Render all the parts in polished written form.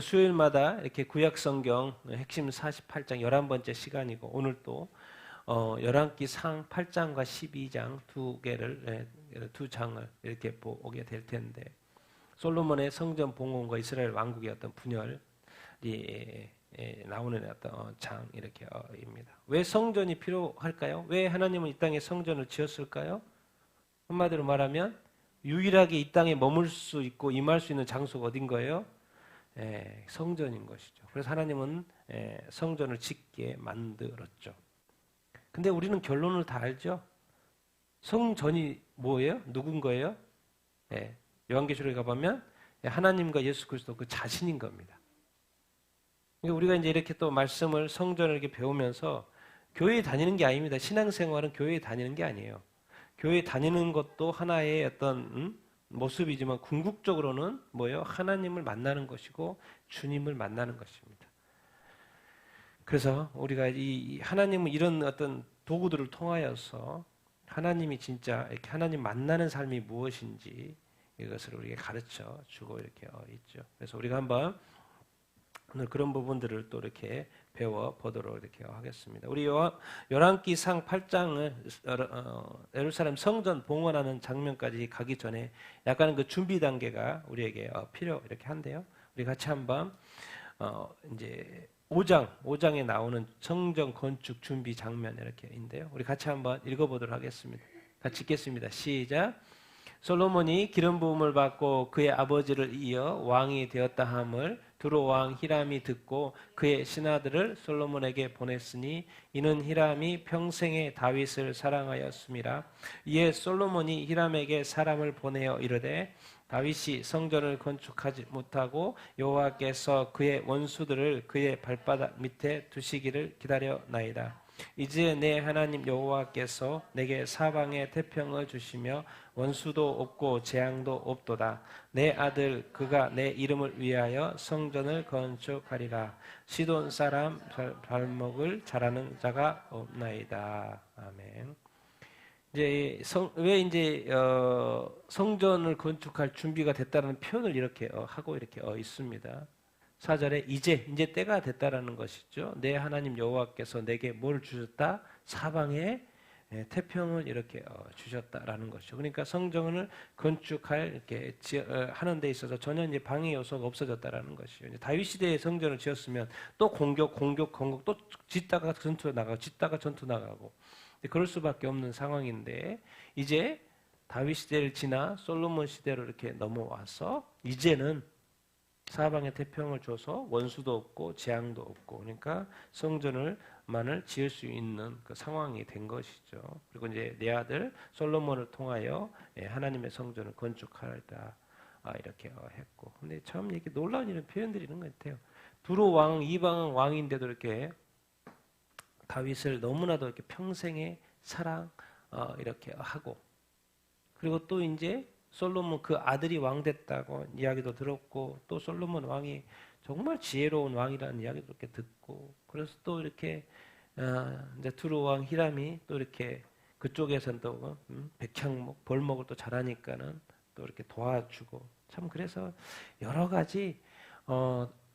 수요일마다 이렇게 구약성경 핵심 48장 11번째 시간이고, 오늘 또 열왕기상 8장과 12장 두 장을 이렇게 보게 될 텐데, 솔로몬의 성전 봉헌과 이스라엘 왕국의 어떤 분열이 나오는 어떤 장 이렇게입니다. 왜 성전이 필요할까요? 왜 하나님은 이 땅에 성전을 지었을까요? 한마디로 말하면 유일하게 이 땅에 머물 수 있고 임할 수 있는 장소가 어딘 거예요? 성전인 것이죠. 그래서 하나님은 성전을 짓게 만들었죠. 근데 우리는 결론을 다 알죠? 성전이 뭐예요? 누군 거예요? 요한계시록에 가보면 하나님과 예수 그리스도 그 자신인 겁니다. 그러니까 우리가 이제 이렇게 또 말씀을 성전을 이렇게 배우면서 교회에 다니는 게 아닙니다. 신앙생활은 교회에 다니는 게 아니에요. 교회에 다니는 것도 하나의 어떤 모습이지만 궁극적으로는 뭐예요? 하나님을 만나는 것이고 주님을 만나는 것입니다. 그래서 우리가 이 하나님은 이런 어떤 도구들을 통하여서 하나님이 진짜 이렇게 하나님 만나는 삶이 무엇인지 이것을 우리에게 가르쳐 주고 이렇게 있죠. 그래서 우리가 한번 오늘 그런 부분들을 또 이렇게 배워 보도록 이렇게 하겠습니다. 우리 열왕기상 8장을 예루살렘 성전 봉헌하는 장면까지 가기 전에 약간은 그 준비 단계가 우리에게 필요 이렇게 한데요. 우리 같이 한번 이제 5장에 나오는 성전 건축 준비 장면 이렇게인데요. 우리 같이 한번 읽어보도록 하겠습니다. 같이 읽겠습니다. 시작. 솔로몬이 기름 부음을 받고 그의 아버지를 이어 왕이 되었다 함을 두로 왕 히람이 듣고 그의 신하들을 솔로몬에게 보냈으니 이는 히람이 평생에 다윗을 사랑하였음이라. 이에 솔로몬이 히람에게 사람을 보내어 이르되 다윗이 성전을 건축하지 못하고 여호와께서 그의 원수들을 그의 발바닥 밑에 두시기를 기다려나이다. 이제 내 하나님 여호와께서 내게 사방에 태평을 주시며 원수도 없고 재앙도 없도다. 내 아들 그가 내 이름을 위하여 성전을 건축하리라. 시돈 사람 발목을 잘하는 자가 없나이다. 아멘. 이제 왜 이제 성전을 건축할 준비가 됐다는 표현을 이렇게 하고 이렇게 있습니다. 4절에 이제 때가 됐다라는 것이죠. 내 하나님 여호와께서 내게 뭘 주셨다? 사방에 태평을 이렇게 주셨다라는 것이죠. 그러니까 성전을 건축할 이렇게 하는 데 있어서 전혀 이제 방해 요소가 없어졌다라는 것이죠. 이제 다윗 시대에 성전을 지었으면 또 공격 또 짓다가 전투 나가고 그럴 수밖에 없는 상황인데, 이제 다윗 시대를 지나 솔로몬 시대로 이렇게 넘어와서 이제는 사방에 태평을 줘서 원수도 없고 재앙도 없고, 그러니까 성전을만을 지을 수 있는 그 상황이 된 것이죠. 그리고 이제 내 아들 솔로몬을 통하여 하나님의 성전을 건축하다 이렇게 했고, 근데 참 이렇게 놀라운 이런 표현들이 있는 것 같아요. 두로 왕 이방 왕인데도 이렇게 다윗을 너무나도 이렇게 평생의 사랑 이렇게 하고, 그리고 또 이제 솔로몬 그 아들이 왕 됐다고 이야기도 들었고, 또 솔로몬 왕이 정말 지혜로운 왕이라는 이야기도 이렇게 듣고, 그래서 또 이렇게 이제 두로 왕 히람이 또 이렇게 그쪽에서는 또 백향목 벌목을 또 잘하니까는 또 이렇게 도와주고, 참 그래서 여러 가지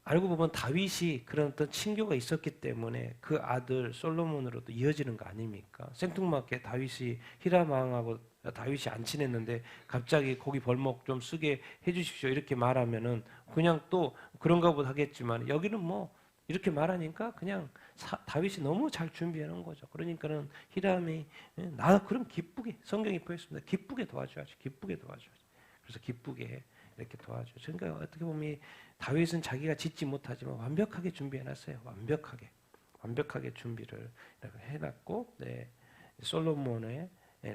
알고 보면 다윗이 그런 어떤 친교가 있었기 때문에 그 아들 솔로몬으로도 이어지는 거 아닙니까? 생뚱맞게 다윗이 히람 왕하고 다윗이 안 친했는데 갑자기 거기 벌목 좀 쓰게 해주십시오 이렇게 말하면은 그냥 또 그런가 보다 하겠지만, 여기는 뭐 이렇게 말하니까 그냥 다윗이 너무 잘 준비해 놓은 거죠. 그러니까는 히람이 나 그럼 기쁘게, 성경이 표했습니다. 기쁘게 도와줘야지. 그래서 기쁘게 이렇게 도와줘요. 그러니까 어떻게 보면 다윗은 자기가 짓지 못하지만 완벽하게 준비해놨어요. 완벽하게 준비를 해놨고, 솔로몬의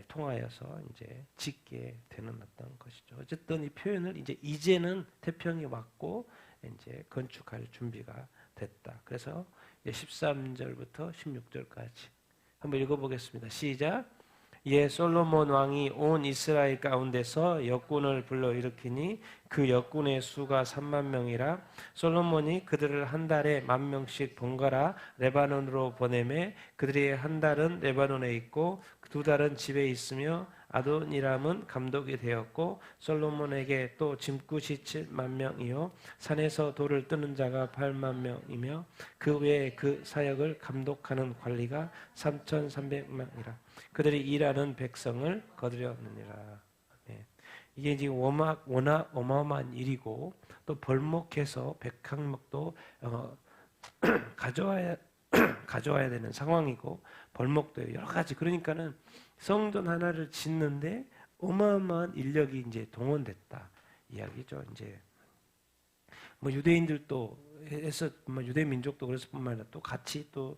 통하여서 이제 짓게 되는 어떤 것이죠. 어쨌든 이 표현을 이제는 태평이 왔고 이제 건축할 준비가 됐다. 그래서 13절부터 16절까지 한번 읽어보겠습니다. 시작. 예, 솔로몬 왕이 온 이스라엘 가운데서 역군을 불러일으키니 그 역군의 수가 3만 명이라. 솔로몬이 그들을 한 달에 10,000명씩 번갈아 레바논으로 보내매 그들이 한 달은 레바논에 있고 두 달은 집에 있으며 아도니람은 감독이 되었고 솔로몬에게 또 짐꾼이 7만 명이요 산에서 돌을 뜨는 자가 8만 명이며 그 외에 그 사역을 감독하는 관리가 3,300명이라. 그들이 일하는 백성을 거두려느니라. 네. 이게 지금 워낙 어마어마한 일이고 또 벌목해서 백항목도 가져와야 되는 상황이고 벌목도 여러 가지. 그러니까는 성전 하나를 짓는데 어마어마한 인력이 이제 동원됐다 이야기죠. 이제 뭐 유대인들도 해서 뭐 유대 민족도 그래서 뿐만 아니라 또 같이 또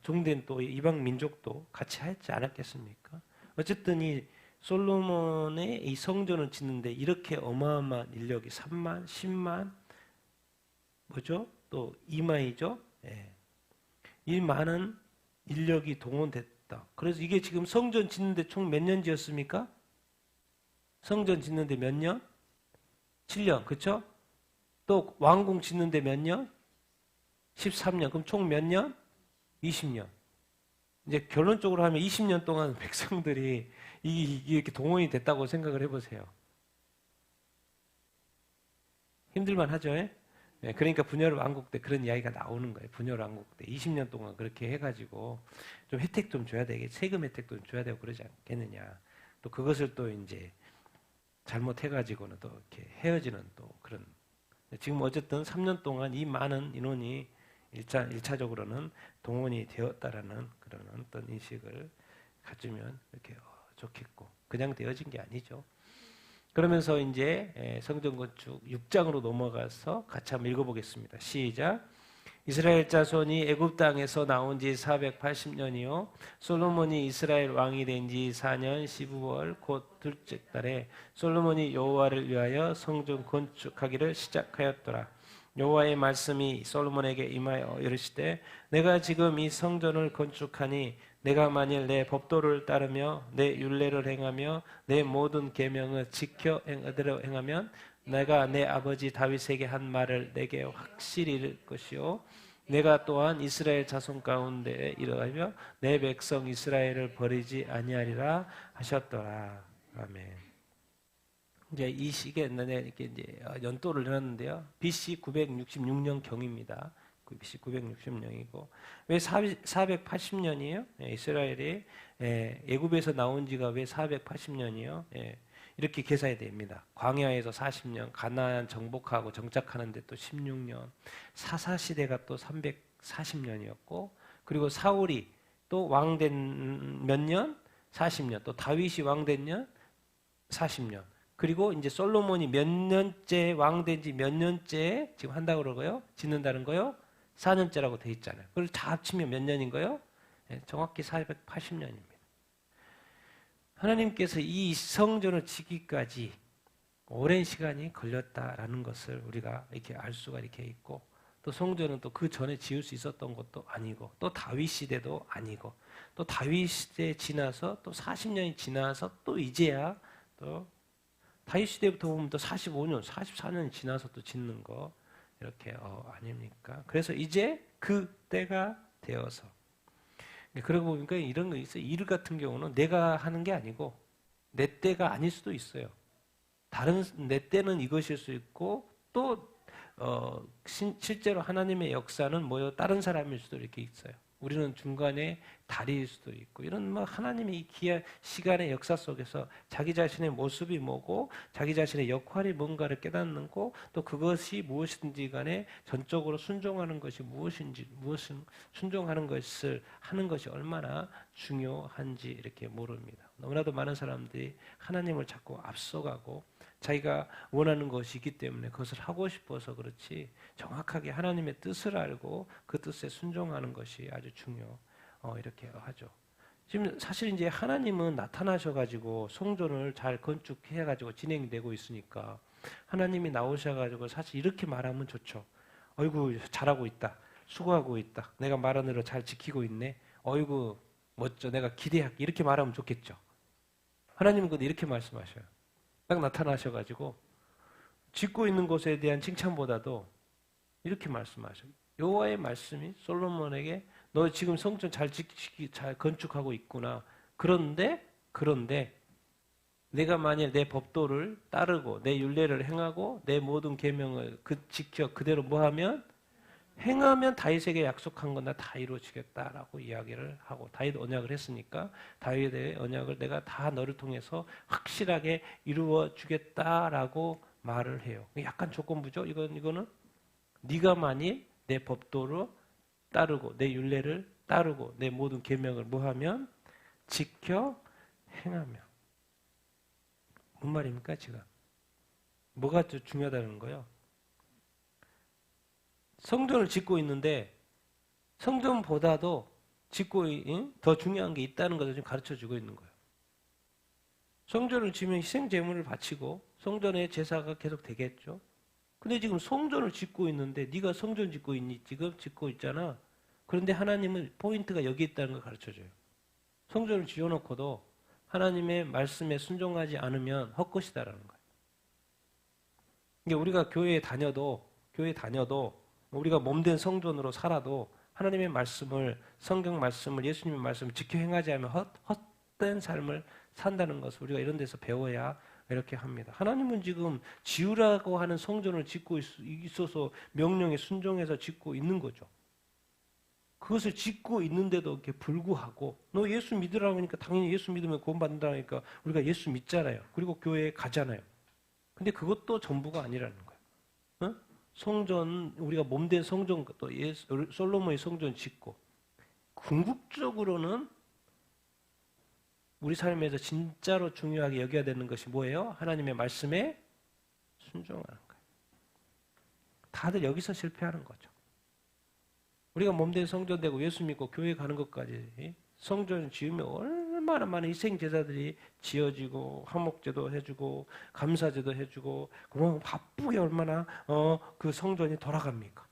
종된 또 이방 민족도 같이 했지 않았겠습니까? 어쨌든 이 솔로몬의 이 성전을 짓는데 이렇게 어마어마한 인력이 3만, 10만 뭐죠? 또 2만이죠. 예. 이 많은 인력이 동원됐다. 그래서 이게 지금 성전 짓는데 총 몇 년 지었습니까? 성전 짓는데 몇 년? 7년. 그렇죠? 또 왕궁 짓는데 몇 년? 13년. 그럼 총 몇 년? 20년. 이제 결론적으로 하면 20년 동안 백성들이 이렇게 동원이 됐다고 생각을 해보세요. 힘들만 하죠. 예? 네, 그러니까 분열 왕국 때 그런 이야기가 나오는 거예요. 분열 왕국 때 20년 동안 그렇게 해가지고 좀 혜택 좀 줘야 되겠, 세금 혜택도 좀 줘야 되고 그러지 않겠느냐. 또 그것을 또 이제 잘못해가지고는 또 이렇게 헤어지는 또 그런. 지금 어쨌든 3년 동안 이 많은 인원이 1차적으로는 동원이 되었다라는 그런 어떤 인식을 가지면 이렇게 좋겠고 그냥 되어진 게 아니죠. 그러면서 이제 성전 건축 6장으로 넘어가서 같이 한번 읽어보겠습니다. 시작. 이스라엘 자손이 애굽 땅에서 나온 지 480년이요 솔로몬이 이스라엘 왕이 된 지 4년 15월 곧 둘째 달에 솔로몬이 여호와를 위하여 성전 건축하기를 시작하였더라. 여호와의 말씀이 솔로몬에게 임하여 이르시되 내가 지금 이 성전을 건축하니 내가 만일 내 법도를 따르며 내 율례를 행하며 내 모든 계명을 지켜 그대로 행하면 내가 내 아버지 다윗에게 한 말을 내게 확실히 이룰 것이요 내가 또한 이스라엘 자손 가운데 이르하며 내 백성 이스라엘을 버리지 아니하리라 하셨더라. 아멘. 이제 이 시기에 이렇게 이제 연도를 내놨는데요. BC 966년 경입니다. BC 960년이고 왜 480년이에요? 이스라엘이 애굽에서 나온 지가 왜 480년이요? 이렇게 계산이 됩니다. 광야에서 40년, 가나안 정복하고 정착하는데 또 16년, 사사 시대가 또 340년이었고, 그리고 사울이 또 왕된 몇 년? 40년. 또 다윗이 왕된 년? 40년. 그리고 이제 솔로몬이 몇 년째 왕된 지 몇 년째 지금 한다고 그러고요? 짓는다는 거요? 4년째라고 돼 있잖아요. 그걸 다 합치면 몇 년인 거요? 정확히 480년입니다. 하나님께서 이 성전을 짓기까지 오랜 시간이 걸렸다라는 것을 우리가 이렇게 알 수가 이렇게 있고 또 성전은 또 그 전에 지을 수 있었던 것도 아니고 또 다윗 시대도 아니고 또 다윗 시대 지나서 또 40년이 지나서 또 이제야 또 다윗 시대부터 보면 또 45년, 44년이 지나서 또 짓는 거 이렇게 아닙니까? 그래서 이제 그 때가 되어서 그러고 보니까 이런 거 있어요. 일 같은 경우는 내가 하는 게 아니고 내 때가 아닐 수도 있어요. 다른 내 때는 이것일 수 있고 또 실제로 하나님의 역사는 뭐요? 다른 사람일 수도 이렇게 있어요. 우리는 중간에 다리일 수도 있고 이런 뭐 하나님의 이 귀한 시간의 역사 속에서 자기 자신의 모습이 뭐고 자기 자신의 역할이 뭔가를 깨닫는 거 또 그것이 무엇인지 간에 전적으로 순종하는 것이 무엇은 순종하는 것을 하는 것이 얼마나 중요한지 이렇게 모릅니다. 너무나도 많은 사람들이 하나님을 자꾸 앞서가고 자기가 원하는 것이 있기 때문에 그것을 하고 싶어서 그렇지 정확하게 하나님의 뜻을 알고 그 뜻에 순종하는 것이 아주 이렇게 하죠. 지금 사실 이제 하나님은 나타나셔가지고 성전을 잘 건축해가지고 진행되고 있으니까 하나님이 나오셔가지고 사실 이렇게 말하면 좋죠. 어이구 잘하고 있다. 수고하고 있다. 내가 말한 대로 잘 지키고 있네. 어이구 멋져. 내가 기대할게. 이렇게 말하면 좋겠죠. 하나님은 근데 이렇게 말씀하셔요. 딱 나타나셔가지고 짓고 있는 것에 대한 칭찬보다도 이렇게 말씀하셔요. 여호와의 말씀이 솔로몬에게 너 지금 성전 잘 건축하고 있구나. 그런데 그런데 내가 만일 내 법도를 따르고 내 율례를 행하고 내 모든 계명을 지켜 그대로 뭐하면 행하면 다윗에게 약속한 건 다 이루어지겠다라고 이야기를 하고 다윗 언약을 했으니까 다윗의 언약을 내가 다 너를 통해서 확실하게 이루어 주겠다라고 말을 해요. 약간 조건부죠. 이거는 네가 만일 내 법도로 따르고 내 율례를 따르고 내 모든 계명을 뭐하면 지켜 행하며. 뭔 말입니까 지금? 뭐가 중요하다는 거예요? 성전을 짓고 있는데 성전보다도 더 중요한 게 있다는 것을 지금 가르쳐주고 있는 거예요. 성전을 지으면 희생 제물을 바치고 성전의 제사가 계속 되겠죠. 근데 지금 성전을 짓고 있는데 네가 성전 짓고 있니? 지금 짓고 있잖아. 그런데 하나님은 포인트가 여기 있다는 걸 가르쳐줘요. 성전을 지어놓고도 하나님의 말씀에 순종하지 않으면 헛것이다라는 거예요. 그러니까 우리가 교회에 다녀도 우리가 몸된 성전으로 살아도 하나님의 말씀을, 성경 말씀을, 예수님의 말씀을 지켜 행하지 않으면 헛된 삶을 산다는 것을 우리가 이런 데서 배워야 이렇게 합니다. 하나님은 지금 지으라고 하는 성전을 짓고 있어서 명령에 순종해서 짓고 있는 거죠. 그것을 짓고 있는데도 이렇게 불구하고 너 예수 믿으라고 하니까 당연히 예수 믿으면 구원받는다니까 우리가 예수 믿잖아요. 그리고 교회에 가잖아요. 근데 그것도 전부가 아니라는 거예요. 어? 성전, 우리가 몸된 성전, 또 솔로몬의 성전 짓고 궁극적으로는 우리 삶에서 진짜로 중요하게 여겨야 되는 것이 뭐예요? 하나님의 말씀에 순종하는 거예요. 다들 여기서 실패하는 거죠. 우리가 몸된 성전 되고 예수 믿고 교회 가는 것까지 성전 지으면 얼마나 많은 희생 제사들이 지어지고 화목제도 해주고 감사제도 해주고 그럼 바쁘게 얼마나 그 성전이 돌아갑니까?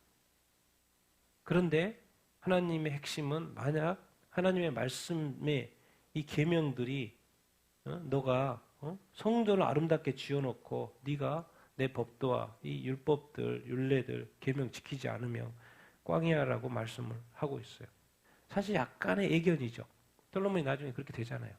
그런데 하나님의 핵심은 만약 하나님의 말씀에 이 계명들이 너가 성전을 아름답게 지어놓고 네가 내 법도와 이 율법들, 율례들, 계명 지키지 않으면 꽝이야라고 말씀을 하고 있어요. 사실 약간의 애견이죠. 솔로몬이 나중에 그렇게 되잖아요.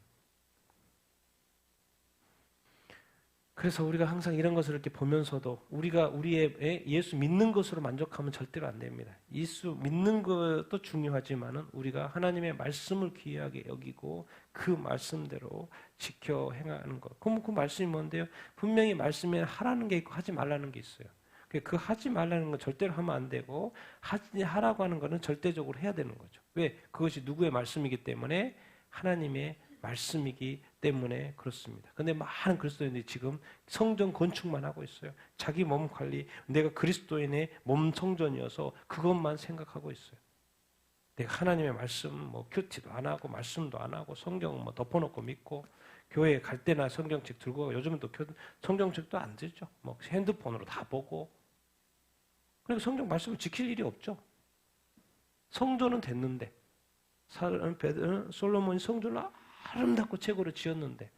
그래서 우리가 항상 이런 것을 이렇게 보면서도 우리가 우리의 예수 믿는 것으로 만족하면 절대로 안 됩니다. 예수 믿는 것도 중요하지만은 우리가 하나님의 말씀을 귀하게 여기고 그 말씀대로 지켜 행하는 것. 그럼 그 말씀이 뭔데요? 분명히 말씀에 하라는 게 있고 하지 말라는 게 있어요. 그 하지 말라는 건 절대로 하면 안 되고 하라고 하는 거는 절대적으로 해야 되는 거죠. 왜? 그것이 누구의 말씀이기 때문에 하나님의 말씀이기 때문에 그렇습니다. 근데 많은 그리스도인들이 지금 성전 건축만 하고 있어요. 자기 몸 관리, 내가 그리스도인의 몸 성전이어서 그것만 생각하고 있어요. 내가 하나님의 말씀 큐티도 안 하고 말씀도 안 하고 성경 덮어놓고 믿고 교회에 갈 때나 성경책 들고 가고 요즘은 또 성경책도 안 들죠. 핸드폰으로 다 보고 그리고 성경 말씀을 지킬 일이 없죠. 성전은 됐는데 솔로몬이 성전을 아름답고 최고로 지었는데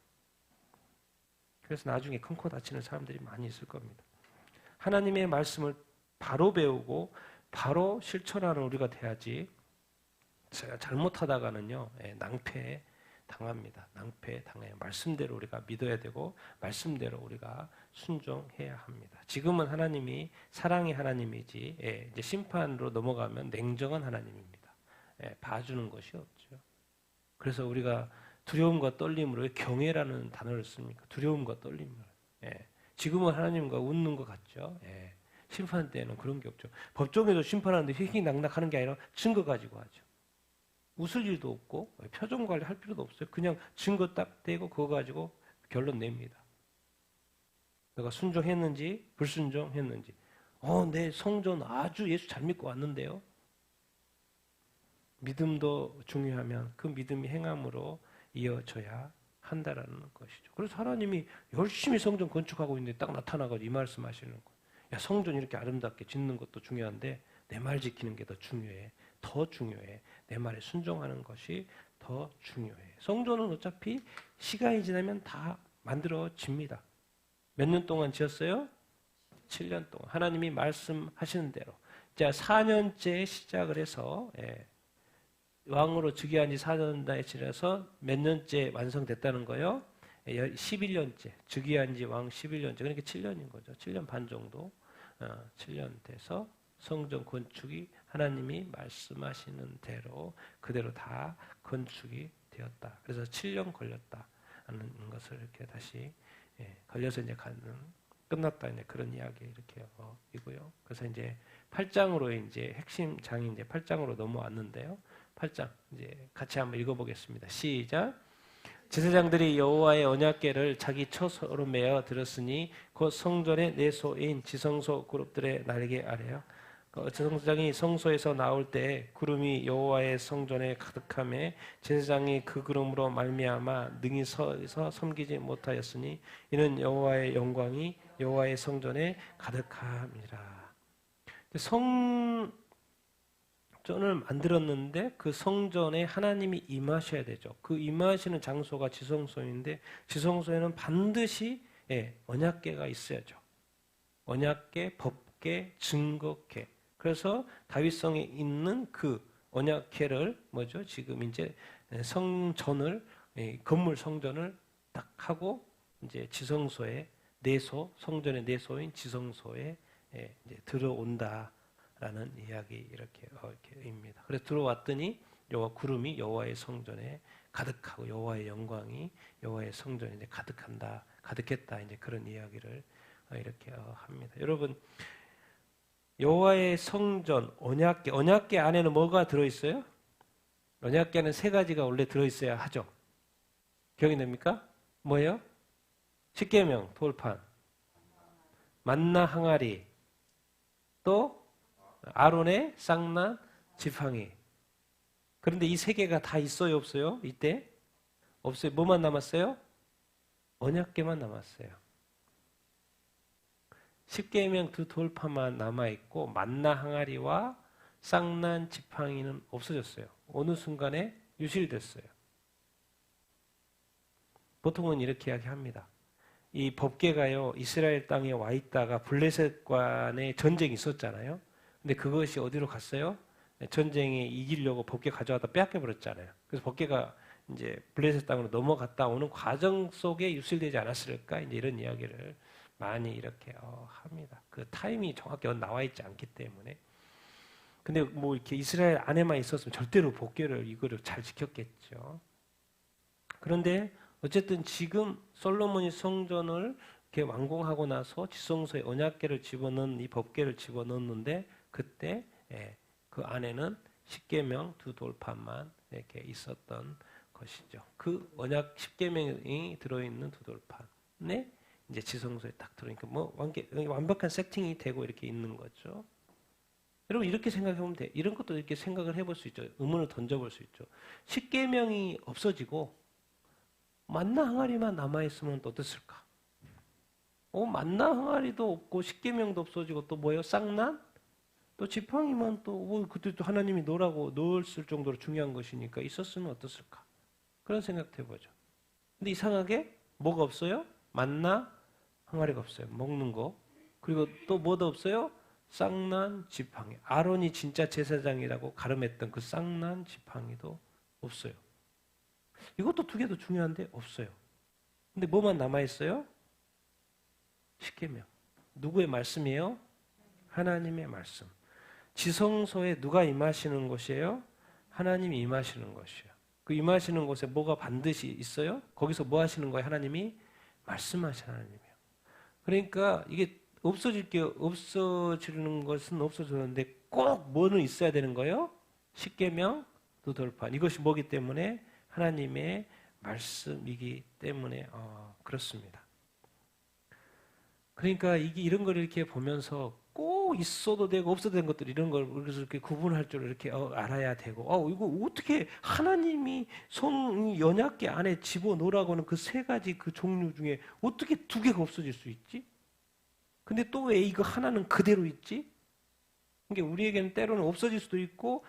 그래서 나중에 큰 코 다치는 사람들이 많이 있을 겁니다. 하나님의 말씀을 바로 배우고 바로 실천하는 우리가 돼야지 제가 잘못하다가는요 낭패 당합니다. 낭패 당해요. 말씀대로 우리가 믿어야 되고 말씀대로 우리가 순종해야 합니다. 지금은 하나님이 사랑의 하나님이지 이제 심판으로 넘어가면 냉정한 하나님입니다. 봐주는 것이 없죠. 그래서 우리가 두려움과 떨림으로 경외라는 단어를 씁니까? 두려움과 떨림으로. 지금은 하나님과 웃는 것 같죠. 심판 때는 그런 게 없죠. 법정에서 심판하는데 희희낙낙하는 게 아니라 증거 가지고 하죠. 웃을 일도 없고 표정 관리할 필요도 없어요. 그냥 증거 딱 대고 그거 가지고 결론 냅니다. 내가 순종했는지 불순종했는지. 내 성전 아주 예수 잘 믿고 왔는데요. 믿음도 중요하면 그 믿음이 행함으로 이어져야 한다라는 것이죠. 그래서 하나님이 열심히 성전 건축하고 있는데 딱 나타나가지고 이 말씀 하시는 거예요. 야, 성전 이렇게 아름답게 짓는 것도 중요한데 내 말 지키는 게 더 중요해. 더 중요해. 내 말에 순종하는 것이 더 중요해. 성전은 어차피 시간이 지나면 다 만들어집니다. 몇 년 동안 지었어요? 7년 동안. 하나님이 말씀하시는 대로. 자, 4년째 시작을 해서 왕으로 즉위한 지 4년에 지나서 몇 년째 완성됐다는 거예요? 11년째. 즉위한 지 왕 11년째. 그러니까 7년인 거죠. 7년 반 정도. 7년 돼서 성전 건축이 하나님이 말씀하시는 대로 그대로 다 건축이 되었다. 그래서 7년 걸렸다. 하는 것을 이렇게 다시 걸려서 이제 끝났다. 이제 그런 이야기 이렇게 이고요. 그래서 이제 8장으로 이제 핵심 장이 이제 8장으로 넘어왔는데요. 8장 이제 같이 한번 읽어보겠습니다. 시작. 제사장들이 여호와의 언약궤를 자기 처소로 메어 들었으니 곧 성전의 내소인 지성소 그룹들의 날개 아래요. 제사장이 성소에서 나올 때 구름이 여호와의 성전에 가득함에 제사장이 그 구름으로 말미암아 능히 서서 섬기지 못하였으니 이는 여호와의 영광이 여호와의 성전에 가득함이라. 성전을 만들었는데 그 성전에 하나님이 임하셔야 되죠. 그 임하시는 장소가 지성소인데 지성소에는 반드시 언약궤가 있어야죠. 언약궤, 법궤, 증거궤. 그래서 다윗성에 있는 그 언약궤를 뭐죠? 지금 이제 성전을 건물 성전을 딱 하고 이제 지성소에 내소 성전의 내소인 지성소에 이제 들어온다라는 이야기 이렇게입니다. 그래서 들어왔더니 여호와 구름이 여호와의 성전에 가득하고 여호와의 영광이 여호와의 성전에 이제 가득했다 이제 그런 이야기를 이렇게 합니다. 여러분. 여호와의 성전 언약궤 안에는 뭐가 들어있어요? 언약궤는 세 가지가 원래 들어있어야 하죠. 기억이 됩니까? 뭐예요? 십계명, 돌판, 만나 항아리, 또 아론의 쌍난 지팡이. 그런데 이 세 개가 다 있어요, 없어요? 이때? 없어요. 뭐만 남았어요? 언약궤만 남았어요. 십계명 두 돌파만 남아있고 만나 항아리와 쌍난 지팡이는 없어졌어요. 어느 순간에 유실됐어요. 보통은 이렇게 이야기합니다. 이 법궤가요 이스라엘 땅에 와 있다가 블레셋 간에 전쟁이 있었잖아요. 근데 그것이 어디로 갔어요? 전쟁에 이기려고 법궤 가져와다 빼앗겨 버렸잖아요. 그래서 법궤가 이제 블레셋 땅으로 넘어갔다 오는 과정 속에 유실되지 않았을까? 이제 이런 이야기를 많이 이렇게 합니다. 그 타임이 정확히 나와 있지 않기 때문에. 근데 뭐 이렇게 이스라엘 안에만 있었으면 절대로 법궤를 이거를 잘 지켰겠죠. 그런데 어쨌든 지금 솔로몬이 성전을 이렇게 완공하고 나서 지성소에 언약궤를 집어넣은 이 법궤를 집어넣는데 그때 그 안에는 십계명 두 돌판만 이렇게 있었던 것이죠. 그 언약 십계명이 들어있는 두 돌판에 이제 지성소에 딱 들어오니까 뭐 완벽한 세팅이 되고 이렇게 있는 거죠. 여러분 이렇게 생각해 보면 돼. 이런 것도 이렇게 생각을 해볼 수 있죠. 의문을 던져볼 수 있죠. 십계명이 없어지고 만나 항아리만 남아 있으면 또 어땠을까? 만나 항아리도 없고 십계명도 없어지고 또 뭐예요? 쌍난? 또 지팡이만 또 그때 또 하나님이 넣었을 정도로 중요한 것이니까 있었으면 어땠을까? 그런 생각 해보죠. 근데 이상하게 뭐가 없어요? 만나 항아리가 없어요. 먹는 거. 그리고 또 뭐도 없어요? 쌍난 지팡이. 아론이 진짜 제사장이라고 가름했던 그 쌍난 지팡이도 없어요. 이것도 두 개도 중요한데 없어요. 근데 뭐만 남아있어요? 십계명. 누구의 말씀이에요? 하나님의 말씀. 지성소에 누가 임하시는 곳이에요? 하나님이 임하시는 것이에요. 그 임하시는 곳에 뭐가 반드시 있어요? 거기서 뭐 하시는 거예요? 하나님이 말씀하시는 하나님이에요. 그러니까 이게 없어지는 것은 없어졌는데 꼭 뭐는 있어야 되는 거예요? 십계명 두 돌판. 이것이 뭐기 때문에? 하나님의 말씀이기 때문에 그렇습니다. 그러니까 이런 걸 이렇게 보면서 꼭 있어도 되고 없어도 되는 것들 이런 걸 그래서 이렇게 구분할 줄 이렇게 알아야 되고 이거 어떻게 하나님이 언약궤 안에 집어넣으라고 하는 그 세 가지 그 종류 중에 어떻게 두 개가 없어질 수 있지? 근데 또 왜 이거 하나는 그대로 있지? 그러니까 우리에게는 때로는 없어질 수도 있고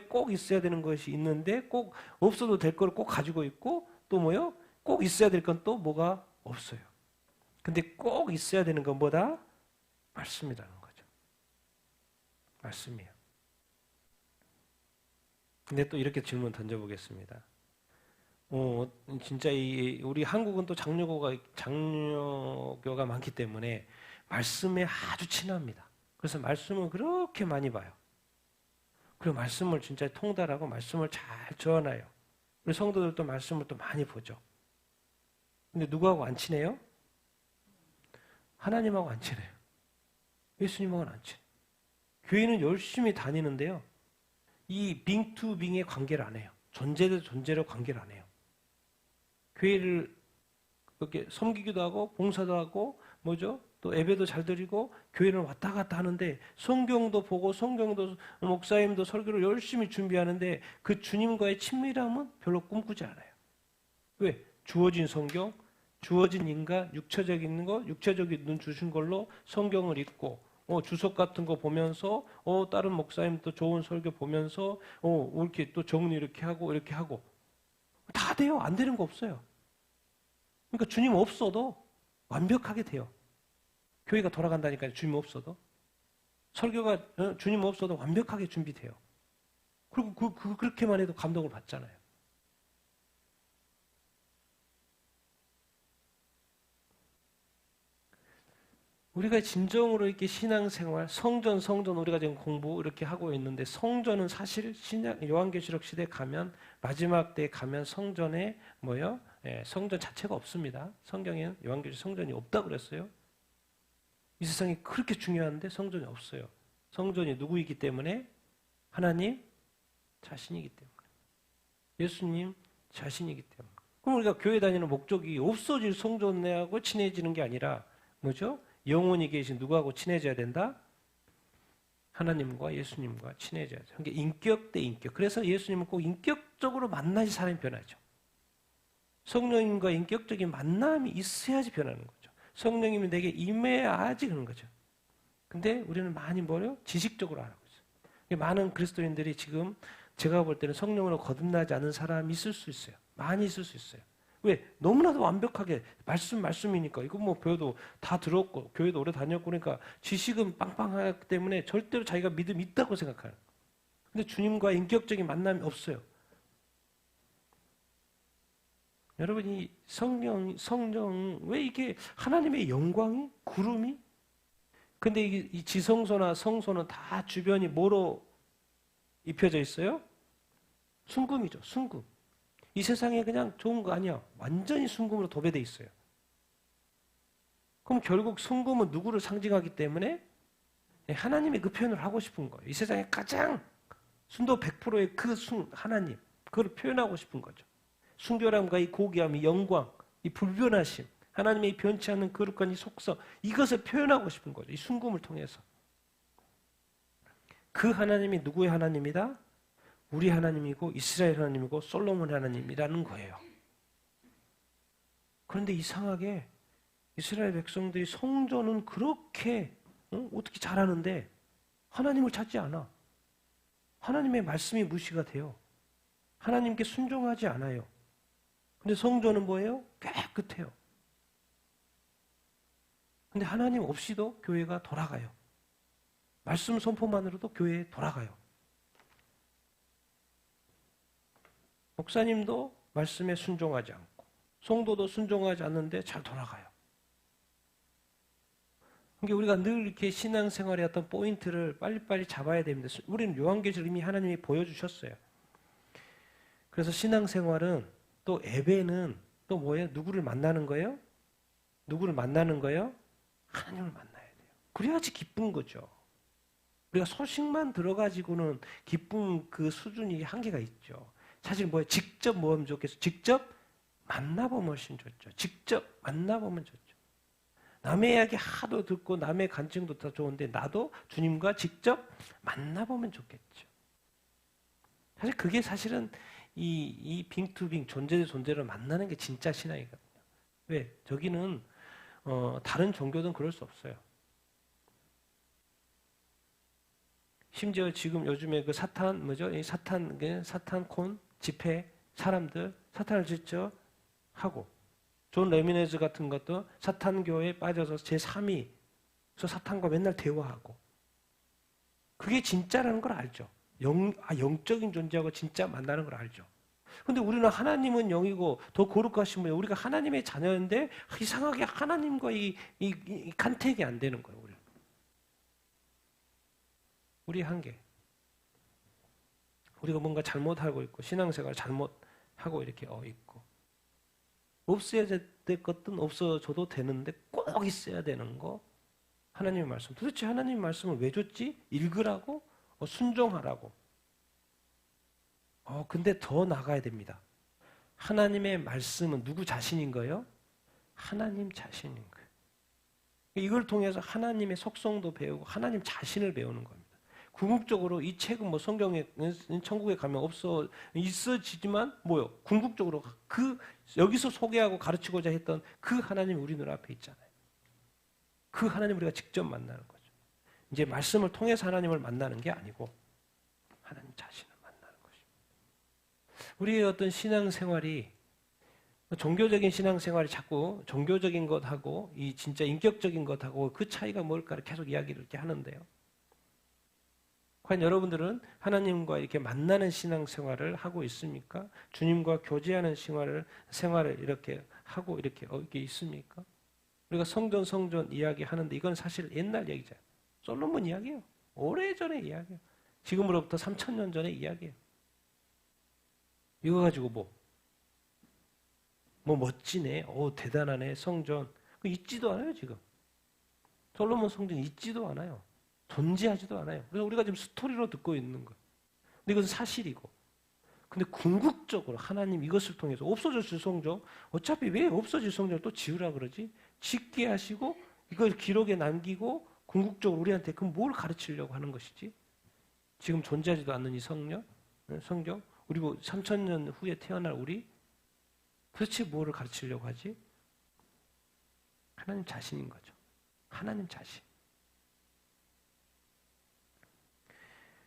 꼭 있어야 되는 것이 있는데 꼭 없어도 될 걸 꼭 가지고 있고 또 뭐요? 꼭 있어야 될 건 또 뭐가 없어요. 근데 꼭 있어야 되는 건 뭐다? 말씀이라는 거죠. 말씀이에요. 근데 또 이렇게 질문 던져보겠습니다. 진짜 우리 한국은 또 장로교가 많기 때문에 말씀에 아주 친합니다. 그래서 말씀을 그렇게 많이 봐요. 그리고 말씀을 진짜 통달하고 말씀을 잘 전해요. 우리 성도들도 말씀을 또 많이 보죠. 근데 누구하고 안 친해요? 하나님하고 안 친해요. 예수님하고는 안 친해요. 교회는 열심히 다니는데요. 이 빙투빙의 관계를 안 해요. 존재도 존재로 관계를 안 해요. 교회를 이렇게 섬기기도 하고 봉사도 하고 또 예배도 잘 드리고 교회를 왔다 갔다 하는데 성경도 보고 성경도 목사님도 설교를 열심히 준비하는데 그 주님과의 친밀함은 별로 꿈꾸지 않아요. 왜? 주어진 성경, 주어진 인간, 육체적인 거, 육체적인 눈 주신 걸로 성경을 읽고 주석 같은 거 보면서 다른 목사님도 좋은 설교 보면서 이렇게 또 정리 이렇게 하고 다 돼요. 안 되는 거 없어요. 그러니까 주님 없어도 완벽하게 돼요. 교회가 돌아간다니까요. 주님 없어도. 설교가 주님 없어도 완벽하게 준비돼요. 그리고 그렇게만 해도 감동을 받잖아요. 우리가 진정으로 이렇게 신앙생활, 성전 우리가 지금 공부 이렇게 하고 있는데 성전은 사실 요한계시록 시대에 가면 마지막 때에 가면 성전에 성전 자체가 없습니다. 성경에는 요한계시록 성전이 없다고 그랬어요. 이 세상이 그렇게 중요한데 성전이 없어요. 성전이 누구이기 때문에? 하나님 자신이기 때문에. 예수님 자신이기 때문에. 그럼 우리가 교회 다니는 목적이 없어질 성전하고 친해지는 게 아니라 뭐죠? 영원히 계신 누구하고 친해져야 된다? 하나님과 예수님과 친해져야 돼요. 그러니까 인격 대 인격. 그래서 예수님은 꼭 인격적으로 만나야지 사람이 변하죠. 성령님과 인격적인 만남이 있어야지 변하는 거죠. 성령님이 내게 임해야지 그런 거죠. 근데 우리는 많이 지식적으로 알고 있어요. 많은 그리스도인들이 지금 제가 볼 때는 성령으로 거듭나지 않은 사람이 있을 수 있어요. 많이 있을 수 있어요. 왜? 너무나도 완벽하게 말씀이니까 이거 배워도 다 들었고 교회도 오래 다녔고 그러니까 지식은 빵빵하기 때문에 절대로 자기가 믿음이 있다고 생각하는 거예요. 근데 주님과 인격적인 만남이 없어요. 여러분 이 성령 왜 이게 하나님의 영광이 구름이 근데 이 지성소나 성소는 다 주변이 뭐로 입혀져 있어요? 순금이죠. 순금. 이 세상에 그냥 좋은 거 아니야. 완전히 순금으로 도배돼 있어요. 그럼 결국 순금은 누구를 상징하기 때문에 하나님의 그 표현을 하고 싶은 거예요. 이 세상에 가장 순도 100%의 하나님 그걸 표현하고 싶은 거죠. 순결함과 이 고귀함, 이 영광, 이 불변하심, 하나님의 변치 않는 거룩한 이 속성 이것을 표현하고 싶은 거죠. 이 순금을 통해서. 그 하나님이 누구의 하나님이다? 우리 하나님이고 이스라엘 하나님이고 솔로몬 하나님이라는 거예요. 그런데 이상하게 이스라엘 백성들이 성전은 그렇게 어떻게 잘하는데 하나님을 찾지 않아. 하나님의 말씀이 무시가 돼요. 하나님께 순종하지 않아요. 근데 성전은 뭐예요? 깨끗해요. 근데 하나님 없이도 교회가 돌아가요. 말씀 선포만으로도 교회에 돌아가요. 목사님도 말씀에 순종하지 않고 성도도 순종하지 않는데 잘 돌아가요. 그러니까 우리가 늘 이렇게 신앙생활의 어떤 포인트를 빨리빨리 잡아야 됩니다. 우리는 요한계시록 이미 하나님이 보여주셨어요. 그래서 신앙생활은 또 예배는 또 뭐예요? 누구를 만나는 거예요? 누구를 만나는 거예요? 하나님을 만나야 돼요. 그래야지 기쁜 거죠. 우리가 소식만 들어가지고는 기쁨 그 수준이 한계가 있죠. 사실 직접 모으면 좋겠어. 직접 만나보면 훨씬 좋죠. 직접 만나보면 좋죠. 남의 이야기 하도 듣고 남의 간증도 다 좋은데 나도 주님과 직접 만나보면 좋겠죠. 사실 그게 사실은 이 빙투빙 존재를 만나는 게 진짜 신앙이거든요. 왜? 저기는 다른 종교든 그럴 수 없어요. 심지어 지금 요즘에 그 사탄 이 사탄콘 집회 사람들 사탄을 직접 하고 존 레미네즈 같은 것도 사탄교에 빠져서 제3위 저 사탄과 맨날 대화하고 그게 진짜라는 걸 알죠. 영적인 존재하고 진짜 만나는 걸 알죠. 근데 우리는 하나님은 영이고 더 거룩하신 분이에요. 우리가 하나님의 자녀인데 이상하게 하나님과 이 간택이 안 되는 거예요. 우리 한계. 우리가 뭔가 잘못하고 있고 신앙생활 잘못하고 이렇게 있고 없어야 될 것은 없어져도 되는데 꼭 있어야 되는 거 하나님의 말씀. 도대체 하나님의 말씀을 왜 줬지? 읽으라고? 순종하라고. 근데 더 나가야 됩니다. 하나님의 말씀은 누구 자신인 거예요? 하나님 자신인 거예요. 이걸 통해서 하나님의 속성도 배우고 하나님 자신을 배우는 겁니다. 궁극적으로 이 책은 뭐 성경에 천국에 가면 있어지지만 뭐요? 궁극적으로 여기서 소개하고 가르치고자 했던 그 하나님이 우리 눈앞에 있잖아요. 그 하나님 우리가 직접 만나는 거죠. 이제 말씀을 통해서 하나님을 만나는 게 아니고 하나님 자신을 만나는 것입니다. 우리의 어떤 신앙생활이 종교적인 신앙생활이 자꾸 종교적인 것하고 이 진짜 인격적인 것하고 그 차이가 뭘까를 계속 이야기를 이렇게 하는데요. 과연 여러분들은 하나님과 이렇게 만나는 신앙생활을 하고 있습니까? 주님과 교제하는 생활을 이렇게 하고 이렇게 있습니까? 우리가 성전 이야기하는데 이건 사실 옛날 얘기잖아요. 솔로몬 이야기예요. 오래전의 이야기예요. 지금으로부터 3,000년 전의 이야기예요. 이거 가지고 뭐 멋지네. 대단하네. 성전. 있지도 않아요, 지금. 솔로몬 성전 있지도 않아요. 존재하지도 않아요. 그래서 우리가 지금 스토리로 듣고 있는 거예요. 근데 이건 사실이고. 근데 궁극적으로 하나님 이것을 통해서 없어졌을 성전, 어차피 왜 없어질 성전을 또 지으라 그러지? 짓게 하시고 이걸 기록에 남기고 궁극적으로 우리한테 그럼 뭘 가르치려고 하는 것이지? 지금 존재하지도 않는 이 성경, 그리고 3,000년 후에 태어날 우리 도대체 뭐를 가르치려고 하지? 하나님 자신인 거죠. 하나님 자신.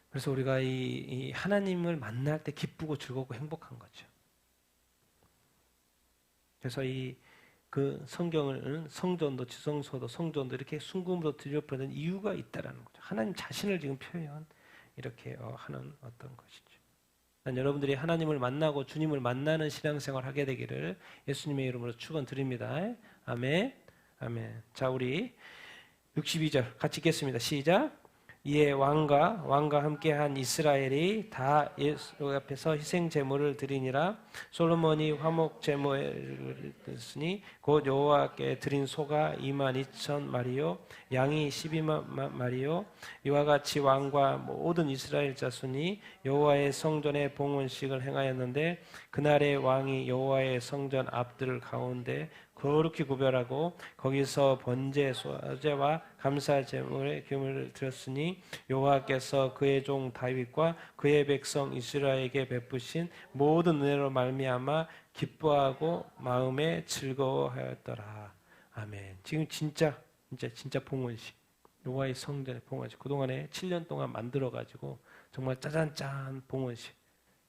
그래서 우리가 이 하나님을 만날 때 기쁘고 즐겁고 행복한 거죠. 그래서 그 성경을 성전도 지성소도 성전도 이렇게 순금으로 드려보는 이유가 있다라는 거죠. 하나님 자신을 지금 이렇게 하는 어떤 것이죠. 난 여러분들이 하나님을 만나고 주님을 만나는 신앙생활 하게 되기를 예수님의 이름으로 축원드립니다. 아멘. 아멘. 자, 우리 62절 같이 읽겠습니다. 시작. 이에 왕과 함께한 이스라엘이 다 예수 앞에서 희생 제물을 드리니라. 솔로몬이 화목 제물을 드렸으니 곧 여호와께 드린 소가 22,000마리요 양이 12만마리요. 이와 같이 왕과 모든 이스라엘 자손이 여호와의 성전에 봉헌식을 행하였는데 그날의 왕이 여호와의 성전 앞들 가운데 거룩히 구별하고 거기서 번제 소제와 감사 제물의 기물을 드렸으니 여호와께서 그의 종 다윗과 그의 백성 이스라엘에게 베푸신 모든 은혜로 말미암아 기뻐하고 마음에 즐거워하였더라. 아멘. 지금 진짜 봉헌식, 여호와의 성전의 봉헌식. 그동안에 7년 동안 만들어 가지고 정말 짜잔짠 봉헌식.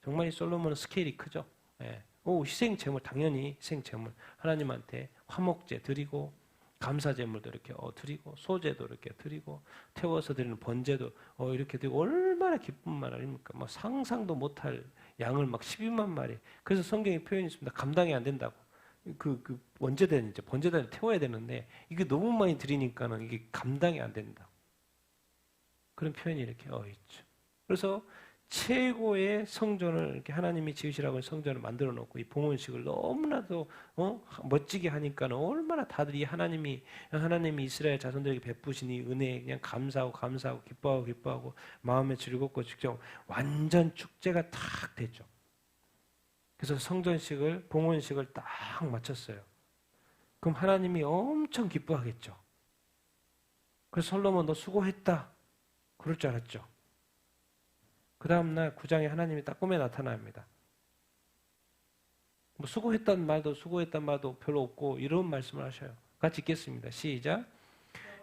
정말 이 솔로몬은 스케일이 크죠. 예. 희생 제물, 당연히 희생 제물 하나님한테 화목제 드리고 감사 제물도 이렇게 드리고 소제도 이렇게 드리고 태워서 드리는 번제도 이렇게 드리고 얼마나 기쁜 말 아닙니까? 막 상상도 못할 양을 막 12만 마리. 그래서 성경에 표현이 있습니다. 감당이 안 된다고. 번제된 이제 번제단을 태워야 되는데 이게 너무 많이 드리니까는 이게 감당이 안 된다. 그런 표현이 이렇게 있죠. 그래서 최고의 성전을 이렇게 하나님이 지으시라고 성전을 만들어 놓고 이 봉헌식을 너무나도 멋지게 하니까는 얼마나 다들 이 하나님이 이스라엘 자손들에게 베푸신 이 은혜에 그냥 감사하고 기뻐하고 마음에 즐겁고 직접 완전 축제가 탁 됐죠. 그래서 봉헌식을 딱 마쳤어요. 그럼 하나님이 엄청 기뻐하겠죠. 그래서 솔로몬 너 수고했다 그럴 줄 알았죠. 그 다음날 9장에 하나님이 딱 꿈에 나타납니다. 수고했단 말도 별로 없고 이런 말씀을 하셔요. 같이 읽겠습니다. 시작.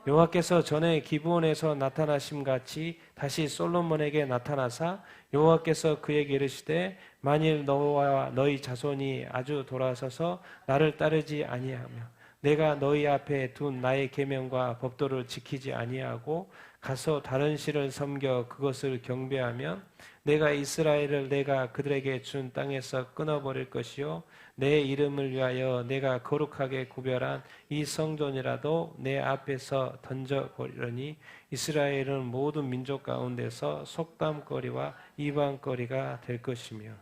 여호와께서 전에 기브온에서 나타나심 같이 다시 솔로몬에게 나타나사 여호와께서 그에게 이르시되 만일 너와 너희 자손이 아주 돌아서서 나를 따르지 아니하며 내가 너희 앞에 둔 나의 계명과 법도를 지키지 아니하고 가서 다른 신을 섬겨 그것을 경배하면 내가 이스라엘을 내가 그들에게 준 땅에서 끊어버릴 것이요 내 이름을 위하여 내가 거룩하게 구별한 이 성전이라도 내 앞에서 던져버리려니 이스라엘은 모든 민족 가운데서 속담거리와 이방거리가 될 것이며.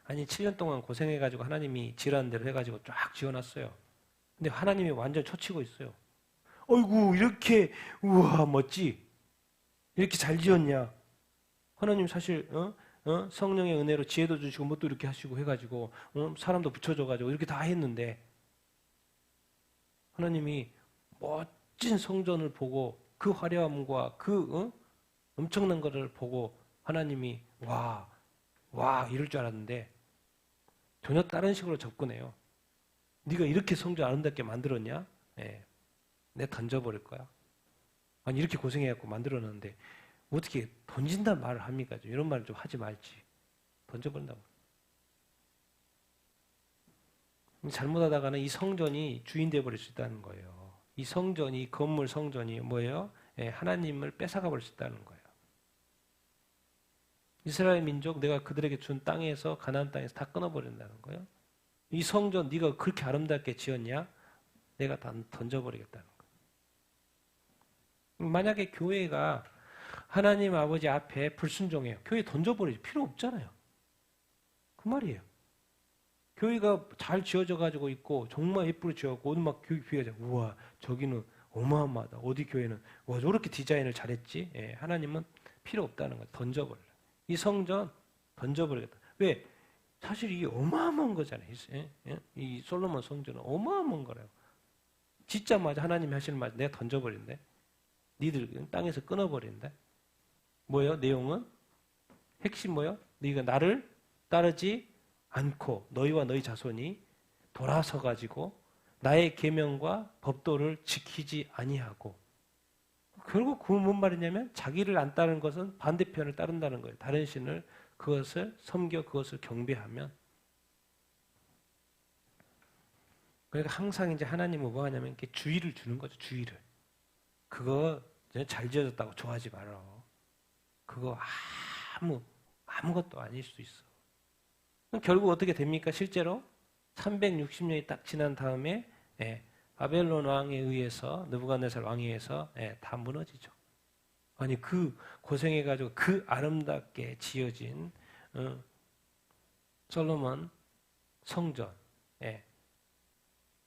아니 7년 동안 고생해가지고 하나님이 지으라는 대로 해가지고 쫙 지어놨어요. 근데 하나님이 완전 초치고 있어요. 어이구 이렇게 우와 멋지 이렇게 잘 지었냐. 하나님 사실 성령의 은혜로 지혜도 주시고 뭣도 이렇게 하시고 해가지고 사람도 붙여줘가지고 이렇게 다 했는데 하나님이 멋진 성전을 보고 그 화려함과 그 엄청난 것을 보고 하나님이 와 이럴 줄 알았는데 전혀 다른 식으로 접근해요. 네가 이렇게 성전 아름답게 만들었냐? 네. 내가 던져버릴 거야. 아니 이렇게 고생해갖고 만들어놨는데 어떻게 던진다는 말을 합니까? 이런 말을 좀 하지 말지. 던져버린다고. 잘못하다가는 이 성전이 주인 되어버릴 수 있다는 거예요. 이 성전이, 이 건물 성전이 뭐예요? 하나님을 뺏어가 버릴 수 있다는 거예요. 이스라엘 민족 내가 그들에게 준 땅에서 가나안 땅에서 다 끊어버린다는 거예요. 이 성전 네가 그렇게 아름답게 지었냐? 내가 다 던져버리겠다는 거예요. 만약에 교회가 하나님 아버지 앞에 불순종해요. 교회 던져버리지 필요 없잖아요. 그 말이에요. 교회가 잘 지어져 가지고 있고 정말 예쁘게 지었고 오늘 막 교회 비하자. 우와 저기는 어마어마하다. 어디 교회는 와 저렇게 디자인을 잘했지. 하나님은 필요 없다는 거예요. 던져버려. 이 성전 던져버리겠다. 왜? 사실 이게 어마어마한 거잖아요. 이 솔로몬 성전은 어마어마한 거래요. 짓자마자 하나님이 하시는 말 내가 던져버린대. 니들 땅에서 끊어버린대. 뭐예요? 내용은? 핵심 뭐예요? 네가 나를 따르지 않고 너희와 너희 자손이 돌아서 가지고 나의 계명과 법도를 지키지 아니하고 결국 그 뭔 말이냐면 자기를 안 따르는 것은 반대편을 따른다는 거예요. 다른 신을 그것을 섬겨 그것을 경배하면 그러니까 항상 이제 하나님은 뭐 하냐면 이렇게 주의를 주는 거죠. 주의를. 그거 잘 지어졌다고 좋아하지 말아. 그거 아무것도 아닐 수 있어. 그럼 결국 어떻게 됩니까? 실제로 360년이 딱 지난 다음에 바벨론 왕에 의해서 느부갓네살 왕에 의해서 다 무너지죠. 아니 그 고생해가지고 그 아름답게 지어진 솔로몬 성전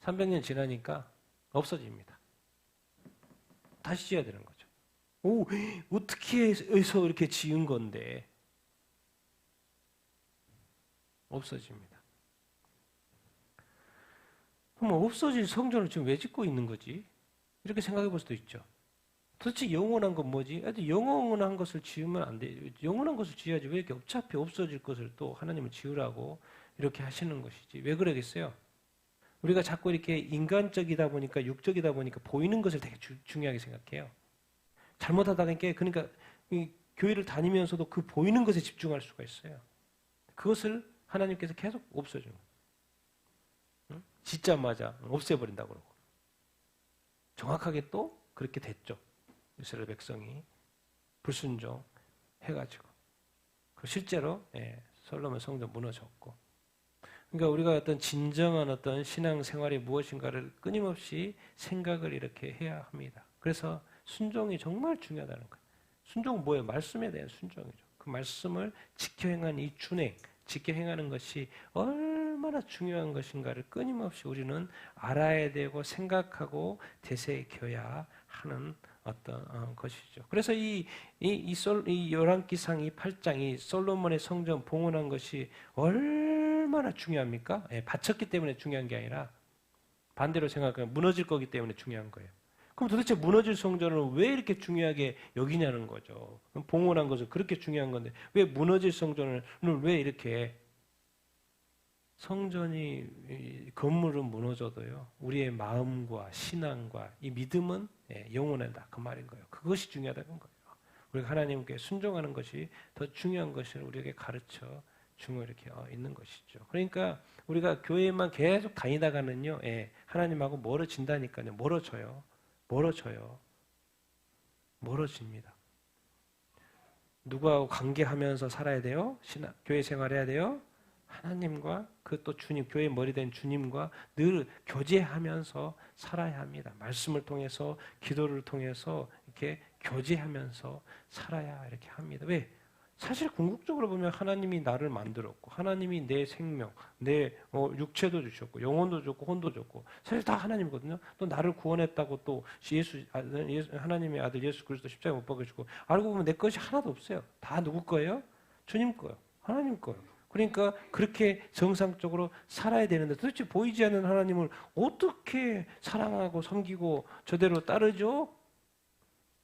300년 지나니까 없어집니다. 다시 지어야 되는 거죠. 오 어떻게 해서 이렇게 지은 건데 없어집니다. 그럼 없어질 성전을 지금 왜 짓고 있는 거지? 이렇게 생각해 볼 수도 있죠. 도대체 영원한 건 뭐지? 영원한 것을 지으면 안 돼. 영원한 것을 지어야지. 왜 이렇게 어차피 없어질 것을 또 하나님은 지으라고 이렇게 하시는 것이지. 왜 그러겠어요? 우리가 자꾸 이렇게 인간적이다 보니까 육적이다 보니까 보이는 것을 되게 중요하게 생각해요. 잘못하다가 그러니까 이 교회를 다니면서도 그 보이는 것에 집중할 수가 있어요. 그것을 하나님께서 계속 없애주는 거예요. 응? 짓자마자 없애버린다고 그러고. 정확하게 또 그렇게 됐죠. 이스라엘 백성이 불순종 해가지고. 실제로 솔로몬 성전 무너졌고. 그러니까 우리가 어떤 진정한 어떤 신앙 생활이 무엇인가를 끊임없이 생각을 이렇게 해야 합니다. 그래서 순종이 정말 중요하다는 거예요. 순종은 뭐예요? 말씀에 대한 순종이죠. 그 말씀을 지켜 행하는 이 준행, 지켜 행하는 것이 얼마나 중요한 것인가를 끊임없이 우리는 알아야 되고 생각하고 되새겨야 하는 어떤 것이죠. 그래서 이 열왕기상 이 8장 이 솔로몬의 성전 봉헌한 것이 얼마나 중요합니까? 바쳤기 때문에 중요한 게 아니라 반대로 생각하면 무너질 거기 때문에 중요한 거예요. 그럼 도대체 무너질 성전을 왜 이렇게 중요하게 여기냐는 거죠. 봉헌한 것은 그렇게 중요한 건데 왜 무너질 성전을 왜 이렇게 성전이 건물은 무너져도요. 우리의 마음과 신앙과 이 믿음은 영원하다 그 말인 거예요. 그것이 중요하다는 거예요. 우리가 하나님께 순종하는 것이 더 중요한 것을 우리에게 가르쳐 주고 이렇게 있는 것이죠. 그러니까 우리가 교회만 계속 다니다가는요. 하나님하고 멀어진다니까요. 멀어져요. 멀어집니다. 누구하고 관계하면서 살아야 돼요? 교회 생활해야 돼요? 하나님과 그 또 주님, 교회의 머리 된 주님과 늘 교제하면서 살아야 합니다. 말씀을 통해서, 기도를 통해서 이렇게 교제하면서 살아야 이렇게 합니다. 왜? 사실 궁극적으로 보면 하나님이 나를 만들었고, 하나님이 내 생명, 내 육체도 주셨고, 영혼도 줬고, 혼도 줬고, 사실 다 하나님이거든요. 또 나를 구원했다고 또 하나님의 아들 예수 그리스도 십자가에 못 박으시고, 알고 보면 내 것이 하나도 없어요. 다 누구 거예요? 주님 거예요. 하나님 거예요. 그러니까 그렇게 정상적으로 살아야 되는데 도대체 보이지 않는 하나님을 어떻게 사랑하고 섬기고 저대로 따르죠?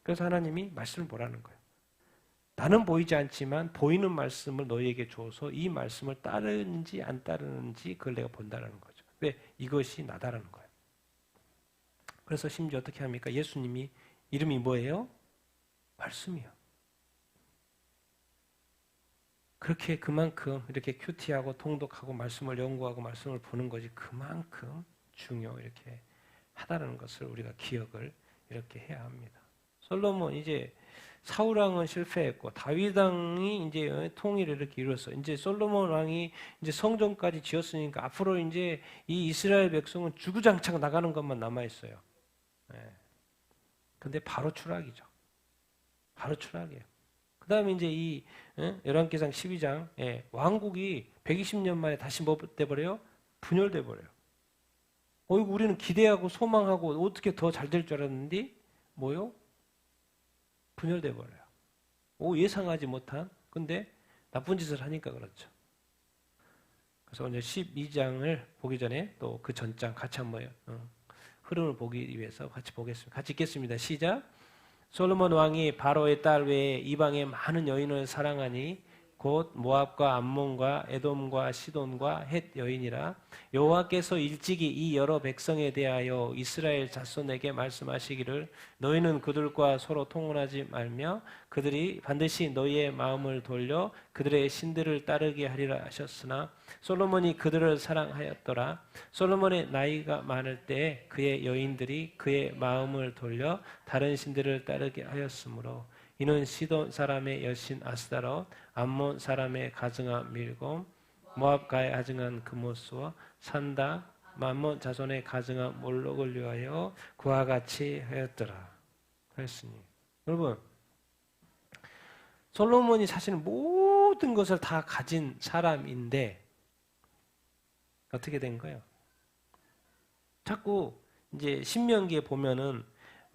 그래서 하나님이 말씀을 보라는 거예요. 나는 보이지 않지만 보이는 말씀을 너희에게 줘서 이 말씀을 따르는지 안 따르는지 그걸 내가 본다는 거죠. 왜? 이것이 나다라는 거예요. 그래서 심지어 어떻게 합니까? 예수님이 이름이 뭐예요? 말씀이요. 그렇게 그만큼 이렇게 큐티하고 통독하고 말씀을 연구하고 말씀을 보는 것이 그만큼 중요 이렇게 하다는 것을 우리가 기억을 이렇게 해야 합니다. 솔로몬 이제 사울 왕은 실패했고 다윗 왕이 이제 통일을 이렇게 이뤘어. 이제 솔로몬 왕이 이제 성전까지 지었으니까 앞으로 이제 이 이스라엘 백성은 주구장창 나가는 것만 남아 있어요. 근데 바로 추락이죠. 바로 추락이에요. 그 다음에 이제 이 열왕기상 12장 왕국이 120년 만에 다시 뭐 돼버려요? 분열돼 버려요. 우리는 기대하고 소망하고 어떻게 더 잘 될 줄 알았는데 뭐요? 분열돼 버려요. 예상하지 못한 근데 나쁜 짓을 하니까 그렇죠. 그래서 오늘 12장을 보기 전에 또 그 전장 같이 한번 흐름을 보기 위해서 같이 보겠습니다. 같이 읽겠습니다. 시작. 솔로몬 왕이 바로의 딸 외에 이방의 많은 여인을 사랑하니 곧 모압과 암몬과 에돔과 시돈과 헷 여인이라. 여호와께서 일찍이 이 여러 백성에 대하여 이스라엘 자손에게 말씀하시기를 너희는 그들과 서로 통혼하지 말며 그들이 반드시 너희의 마음을 돌려 그들의 신들을 따르게 하리라 하셨으나 솔로몬이 그들을 사랑하였더라. 솔로몬의 나이가 많을 때 그의 여인들이 그의 마음을 돌려 다른 신들을 따르게 하였으므로 이는 시돈 사람의 여신 아스다롯, 암몬 사람의 가증한 밀곰, 모압가의 가증한 그모스와 산다, 암몬 자손의 가증한 몰록을 위하여 그와 같이 하였더라. 그랬으니 여러분 솔로몬이 사실 모든 것을 다 가진 사람인데 어떻게 된 거예요? 자꾸 이제 신명기에 보면은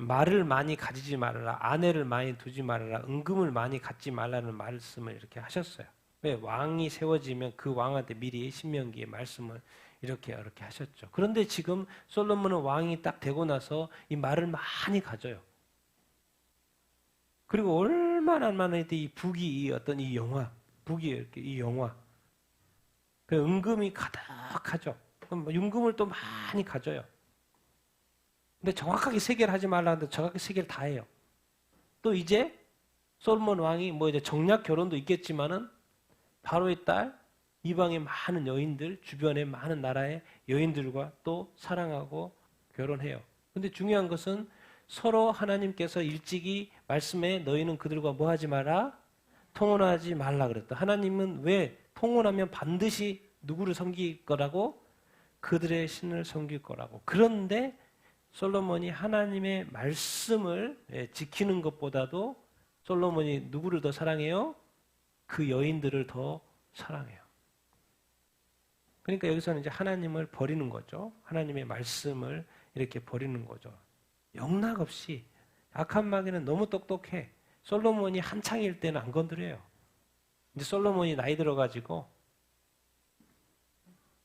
말을 많이 가지지 말아라, 아내를 많이 두지 말아라, 은금을 많이 갖지 말라는 말씀을 이렇게 하셨어요. 왜? 왕이 세워지면 그 왕한테 미리 신명기에 말씀을 이렇게 하셨죠. 그런데 지금 솔로몬은 왕이 딱 되고 나서 이 말을 많이 가져요. 그리고 얼마나 많은데 이 북이 이 어떤 이 영화, 북이 이렇게 이 영화, 그 은금이 가득하죠. 그럼 윤금을 또 많이 가져요. 근데 정확하게 세계를 하지 말라는데 정확하게 세계를 다 해요. 또 이제 솔로몬 왕이 뭐 이제 정략 결혼도 있겠지만은 바로의 딸 이방의 많은 여인들 주변의 많은 나라의 여인들과 또 사랑하고 결혼해요. 근데 중요한 것은 서로 하나님께서 일찍이 말씀에 너희는 그들과 뭐 하지 마라? 통혼하지 말라 그랬다. 하나님은 왜 통혼하면 반드시 누구를 섬길 거라고? 그들의 신을 섬길 거라고. 그런데 솔로몬이 하나님의 말씀을 지키는 것보다도 솔로몬이 누구를 더 사랑해요? 그 여인들을 더 사랑해요. 그러니까 여기서는 이제 하나님을 버리는 거죠. 하나님의 말씀을 이렇게 버리는 거죠. 영락없이 악한 마귀는 너무 똑똑해. 솔로몬이 한창일 때는 안 건드려요. 이제 솔로몬이 나이 들어가지고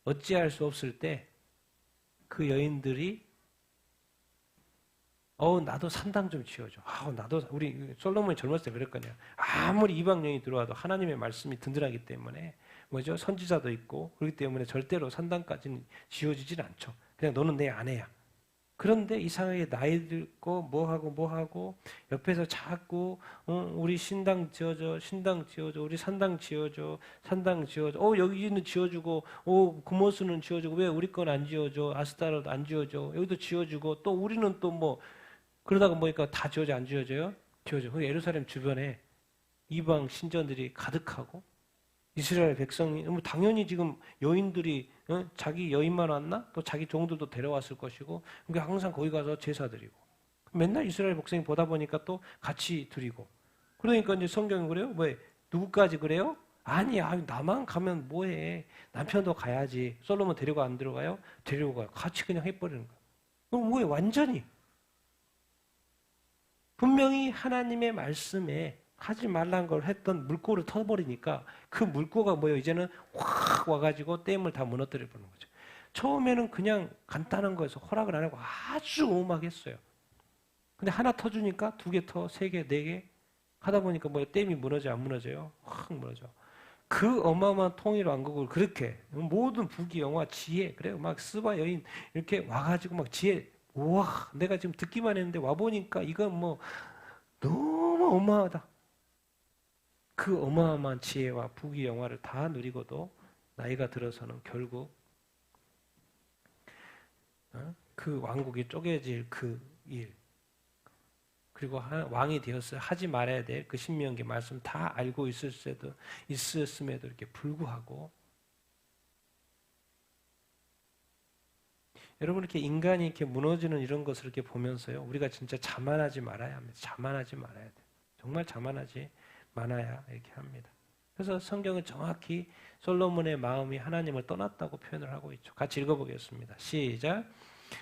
어찌할 수 없을 때 그 여인들이 나도 산당 좀 지어줘. 나도 우리 솔로몬이 젊었을 때 그랬거든요. 아무리 이방 여인이 들어와도 하나님의 말씀이 든든하기 때문에 뭐죠? 선지자도 있고 그렇기 때문에 절대로 산당까지는 지어지진 않죠. 그냥 너는 내 아내야. 그런데 이상하게 나이 들고 뭐하고 옆에서 자꾸 우리 신당 지어줘, 우리 산당 지어줘. 여기는 지어주고 구모스는 지어주고 왜 우리 건 안 지어줘? 아스타롯 안 지어줘. 여기도 지어주고 또 우리는 또 뭐 그러다가 보니까 다 지어져 안 지어져요? 지어져. 그 예루살렘 주변에 이방 신전들이 가득하고 이스라엘 백성이 당연히 지금 여인들이 자기 여인만 왔나? 또 자기 종들도 데려왔을 것이고 그러니까 항상 거기 가서 제사 드리고 맨날 이스라엘 백성이 보다 보니까 또 같이 드리고 그러니까 이제 성경이 그래요? 왜 누구까지 그래요? 아니야 나만 가면 뭐해 남편도 가야지 솔로몬 데리고 안 들어가요? 데리고 가요. 같이 그냥 해버리는 거야. 그럼 뭐해 완전히 분명히 하나님의 말씀에 하지 말란 걸 했던 물꼬를 터버리니까 그 물꼬가 뭐예요? 이제는 확 와가지고 댐을 다 무너뜨려 버리는 거죠. 처음에는 그냥 간단한 거에서 허락을 안 하고 아주 오막했어요. 근데 하나 터주니까 2개 터, 3개, 4개 하다 보니까 뭐예요? 댐이 무너져 안 무너져요? 확 무너져. 그 어마어마한 통일 왕국을 그렇게 모든 부귀 영화 지혜 그래요. 막 스바 여인 이렇게 와가지고 막 지혜 우와 내가 지금 듣기만 했는데 와보니까 이건 뭐 너무 어마하다. 그 어마어마한 지혜와 부귀 영화를 다 누리고도 나이가 들어서는 결국 그 왕국이 쪼개질 그 일 그리고 왕이 되었어야 하지 말아야 될 그 신명기 말씀 다 알고 있었음에도 이렇게 불구하고 여러분 이렇게 인간이 이렇게 무너지는 이런 것을 이렇게 보면서요 우리가 진짜 자만하지 말아야 합니다. 자만하지 말아야 돼. 정말 자만하지 말아야 이렇게 합니다. 그래서 성경은 정확히 솔로몬의 마음이 하나님을 떠났다고 표현을 하고 있죠. 같이 읽어보겠습니다. 시작.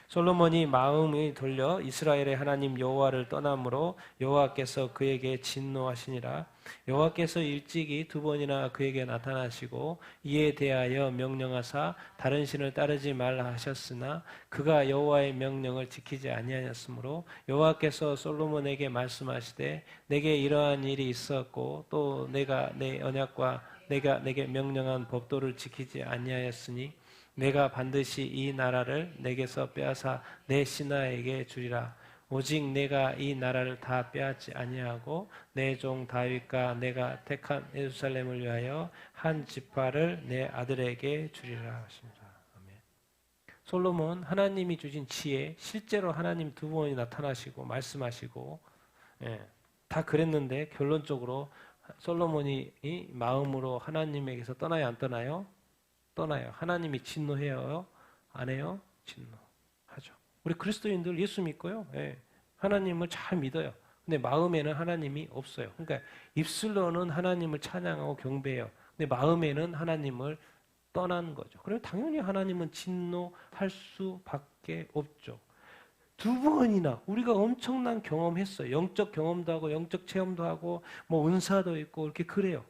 솔로몬이 마음이 돌려 이스라엘의 하나님 여호와를 떠남으로 여호와께서 그에게 진노하시니라. 여호와께서 일찍이 2번이나 그에게 나타나시고 이에 대하여 명령하사 다른 신을 따르지 말라 하셨으나 그가 여호와의 명령을 지키지 아니하였으므로 여호와께서 솔로몬에게 말씀하시되 내게 이러한 일이 있었고 또 내가 내 언약과 내가 내게 명령한 법도를 지키지 아니하였으니 내가 반드시 이 나라를 내게서 빼앗아 내 신하에게 주리라. 오직 내가 이 나라를 다 빼앗지 아니하고 내 종 다윗과 내가 택한 예루살렘을 위하여 한 지파를 내 아들에게 주리라 하십니다. 아멘. 솔로몬 하나님이 주신 지혜 실제로 하나님 2번이 나타나시고 말씀하시고 다 그랬는데 결론적으로 솔로몬이 이 마음으로 하나님에게서 떠나요 안 떠나요? 떠나요. 하나님이 진노해요? 안 해요? 진노하죠. 우리 그리스도인들 예수 믿고요. 하나님을 잘 믿어요. 근데 마음에는 하나님이 없어요. 그러니까 입술로는 하나님을 찬양하고 경배해요. 근데 마음에는 하나님을 떠난 거죠. 그래서 당연히 하나님은 진노할 수밖에 없죠. 2번이나 우리가 엄청난 경험했어요. 영적 경험도 하고 영적 체험도 하고 뭐 은사도 있고 이렇게 그래요.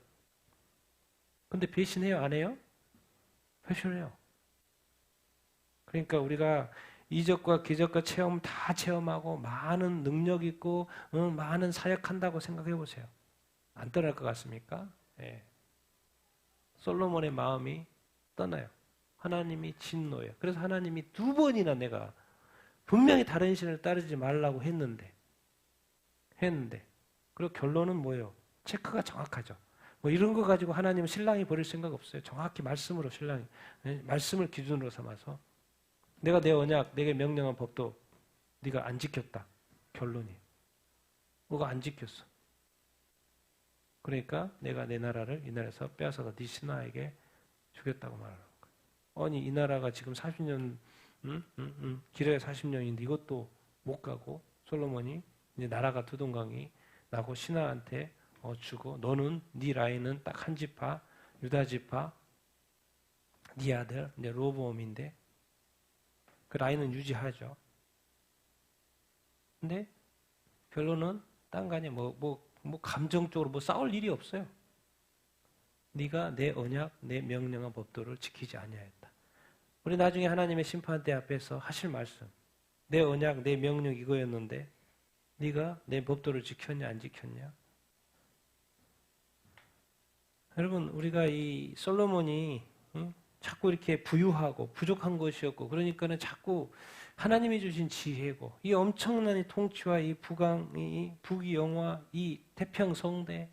근데 배신해요? 안 해요? 배신해요. 그러니까 우리가 이적과 기적과 체험 다 체험하고 많은 능력 있고 많은 사역한다고 생각해 보세요. 안 떠날 것 같습니까? 예. 솔로몬의 마음이 떠나요. 하나님이 진노해요. 그래서 하나님이 2번이나 내가 분명히 다른 신을 따르지 말라고 했는데 그리고 결론은 뭐예요? 체크가 정확하죠. 뭐 이런 거 가지고 하나님은 신랑이 버릴 생각 없어요. 정확히 말씀으로 신랑이 말씀을 기준으로 삼아서 내가 내 언약 내게 명령한 법도 네가 안 지켰다. 결론이 뭐가 안 지켰어. 그러니까 내가 내 나라를 이 나라에서 빼앗아서 네 신하에게 주겠다고 말하는 거예요. 아니 이 나라가 지금 40년 길어야 40년인데 이것도 못 가고 솔로몬이 이제 나라가 두동강이 나고 신하한테 주고 너는 네 라인은 딱 한 지파 유다 지파 네 아들 이제 로보암인데 그 라인은 유지하죠. 근데 결론은 딴 간에 뭐 감정적으로 뭐 싸울 일이 없어요. 네가 내 언약 내 명령한 법도를 지키지 아니하였다. 우리 나중에 하나님의 심판대 앞에서 하실 말씀 내 언약 내 명령 이거였는데 네가 내 법도를 지켰냐 안 지켰냐. 여러분 우리가 이 솔로몬이 자꾸 이렇게 부유하고 부족한 것이었고 그러니까는 자꾸 하나님이 주신 지혜고 이 엄청난 이 통치와 이 부강, 이 부귀 영화, 이 태평성대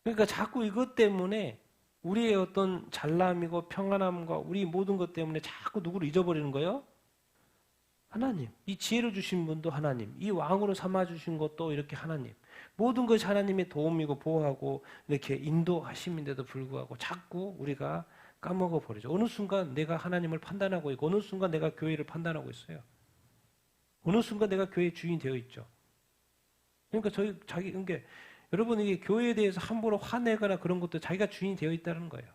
그러니까 자꾸 이것 때문에 우리의 어떤 잘남이고 평안함과 우리 모든 것 때문에 자꾸 누구를 잊어버리는 거예요? 하나님. 이 지혜를 주신 분도 하나님. 이 왕으로 삼아주신 것도 이렇게 하나님. 모든 것이 하나님의 도움이고 보호하고 이렇게 인도하심인데도 불구하고 자꾸 우리가 까먹어 버리죠. 어느 순간 내가 하나님을 판단하고 있고 어느 순간 내가 교회를 판단하고 있어요. 어느 순간 내가 교회의 주인이 되어 있죠. 그러니까 그러니까 여러분 이게 교회에 대해서 함부로 화내거나 그런 것도 자기가 주인이 되어 있다는 거예요.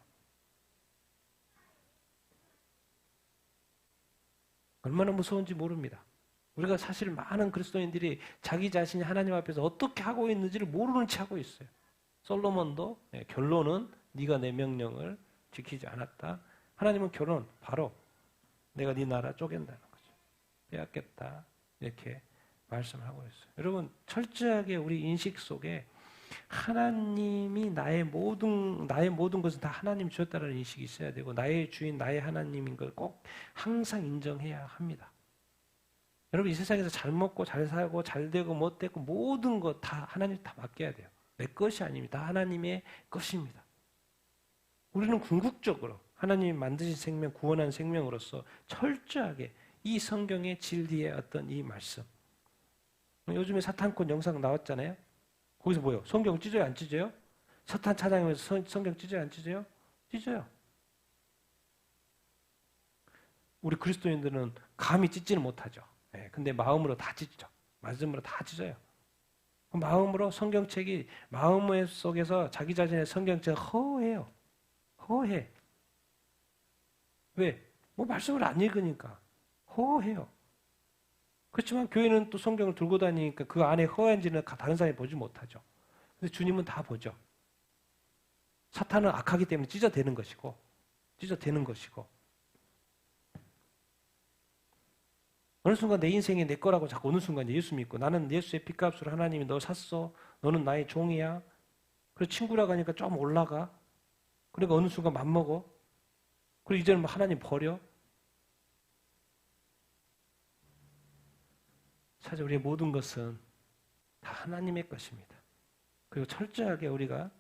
얼마나 무서운지 모릅니다. 우리가 사실 많은 그리스도인들이 자기 자신이 하나님 앞에서 어떻게 하고 있는지를 모르는 채 하고 있어요. 솔로몬도 결론은 네가 내 명령을 지키지 않았다. 하나님은 결론 바로 내가 네 나라 쪼갠다는 거죠. 빼앗겠다. 이렇게 말씀하고 있어요. 여러분 철저하게 우리 인식 속에 하나님이 나의 모든 것은 다 하나님 주셨다는 인식이 있어야 되고 나의 주인 나의 하나님인 걸 꼭 항상 인정해야 합니다. 여러분 이 세상에서 잘 먹고 잘 살고 잘 되고 못 되고 모든 것 다 하나님 다 맡겨야 돼요. 내 것이 아닙니다. 다 하나님의 것입니다. 우리는 궁극적으로 하나님이 만드신 생명, 구원한 생명으로서 철저하게 이 성경의 진리의 어떤 이 말씀. 요즘에 사탄권 영상 나왔잖아요. 거기서 뭐요? 성경 찢어요? 안 찢어요? 사탄 찾아내면서 성경 찢어요? 안 찢어요? 찢어요. 우리 그리스도인들은 감히 찢지는 못하죠. 근데 마음으로 다 찢죠. 말씀으로 다 찢어요. 마음으로 성경책이 마음 속에서 자기 자신의 성경책은 허해요. 허해. 왜? 뭐 말씀을 안 읽으니까. 허해요. 그렇지만 교회는 또 성경을 들고 다니니까 그 안에 허한지는 다른 사람이 보지 못하죠. 근데 주님은 다 보죠. 사탄은 악하기 때문에 찢어대는 것이고, 어느 순간 내 인생이 내 거라고 자꾸 어느 순간 예수 믿고 나는 예수의 핏값으로 하나님이 너 샀어. 너는 나의 종이야. 그래서 친구라고 하니까 좀 올라가. 그러니까 어느 순간 맘먹어. 그리고 이제는 뭐 하나님 버려. 사실 우리의 모든 것은 다 하나님의 것입니다. 그리고 철저하게 우리가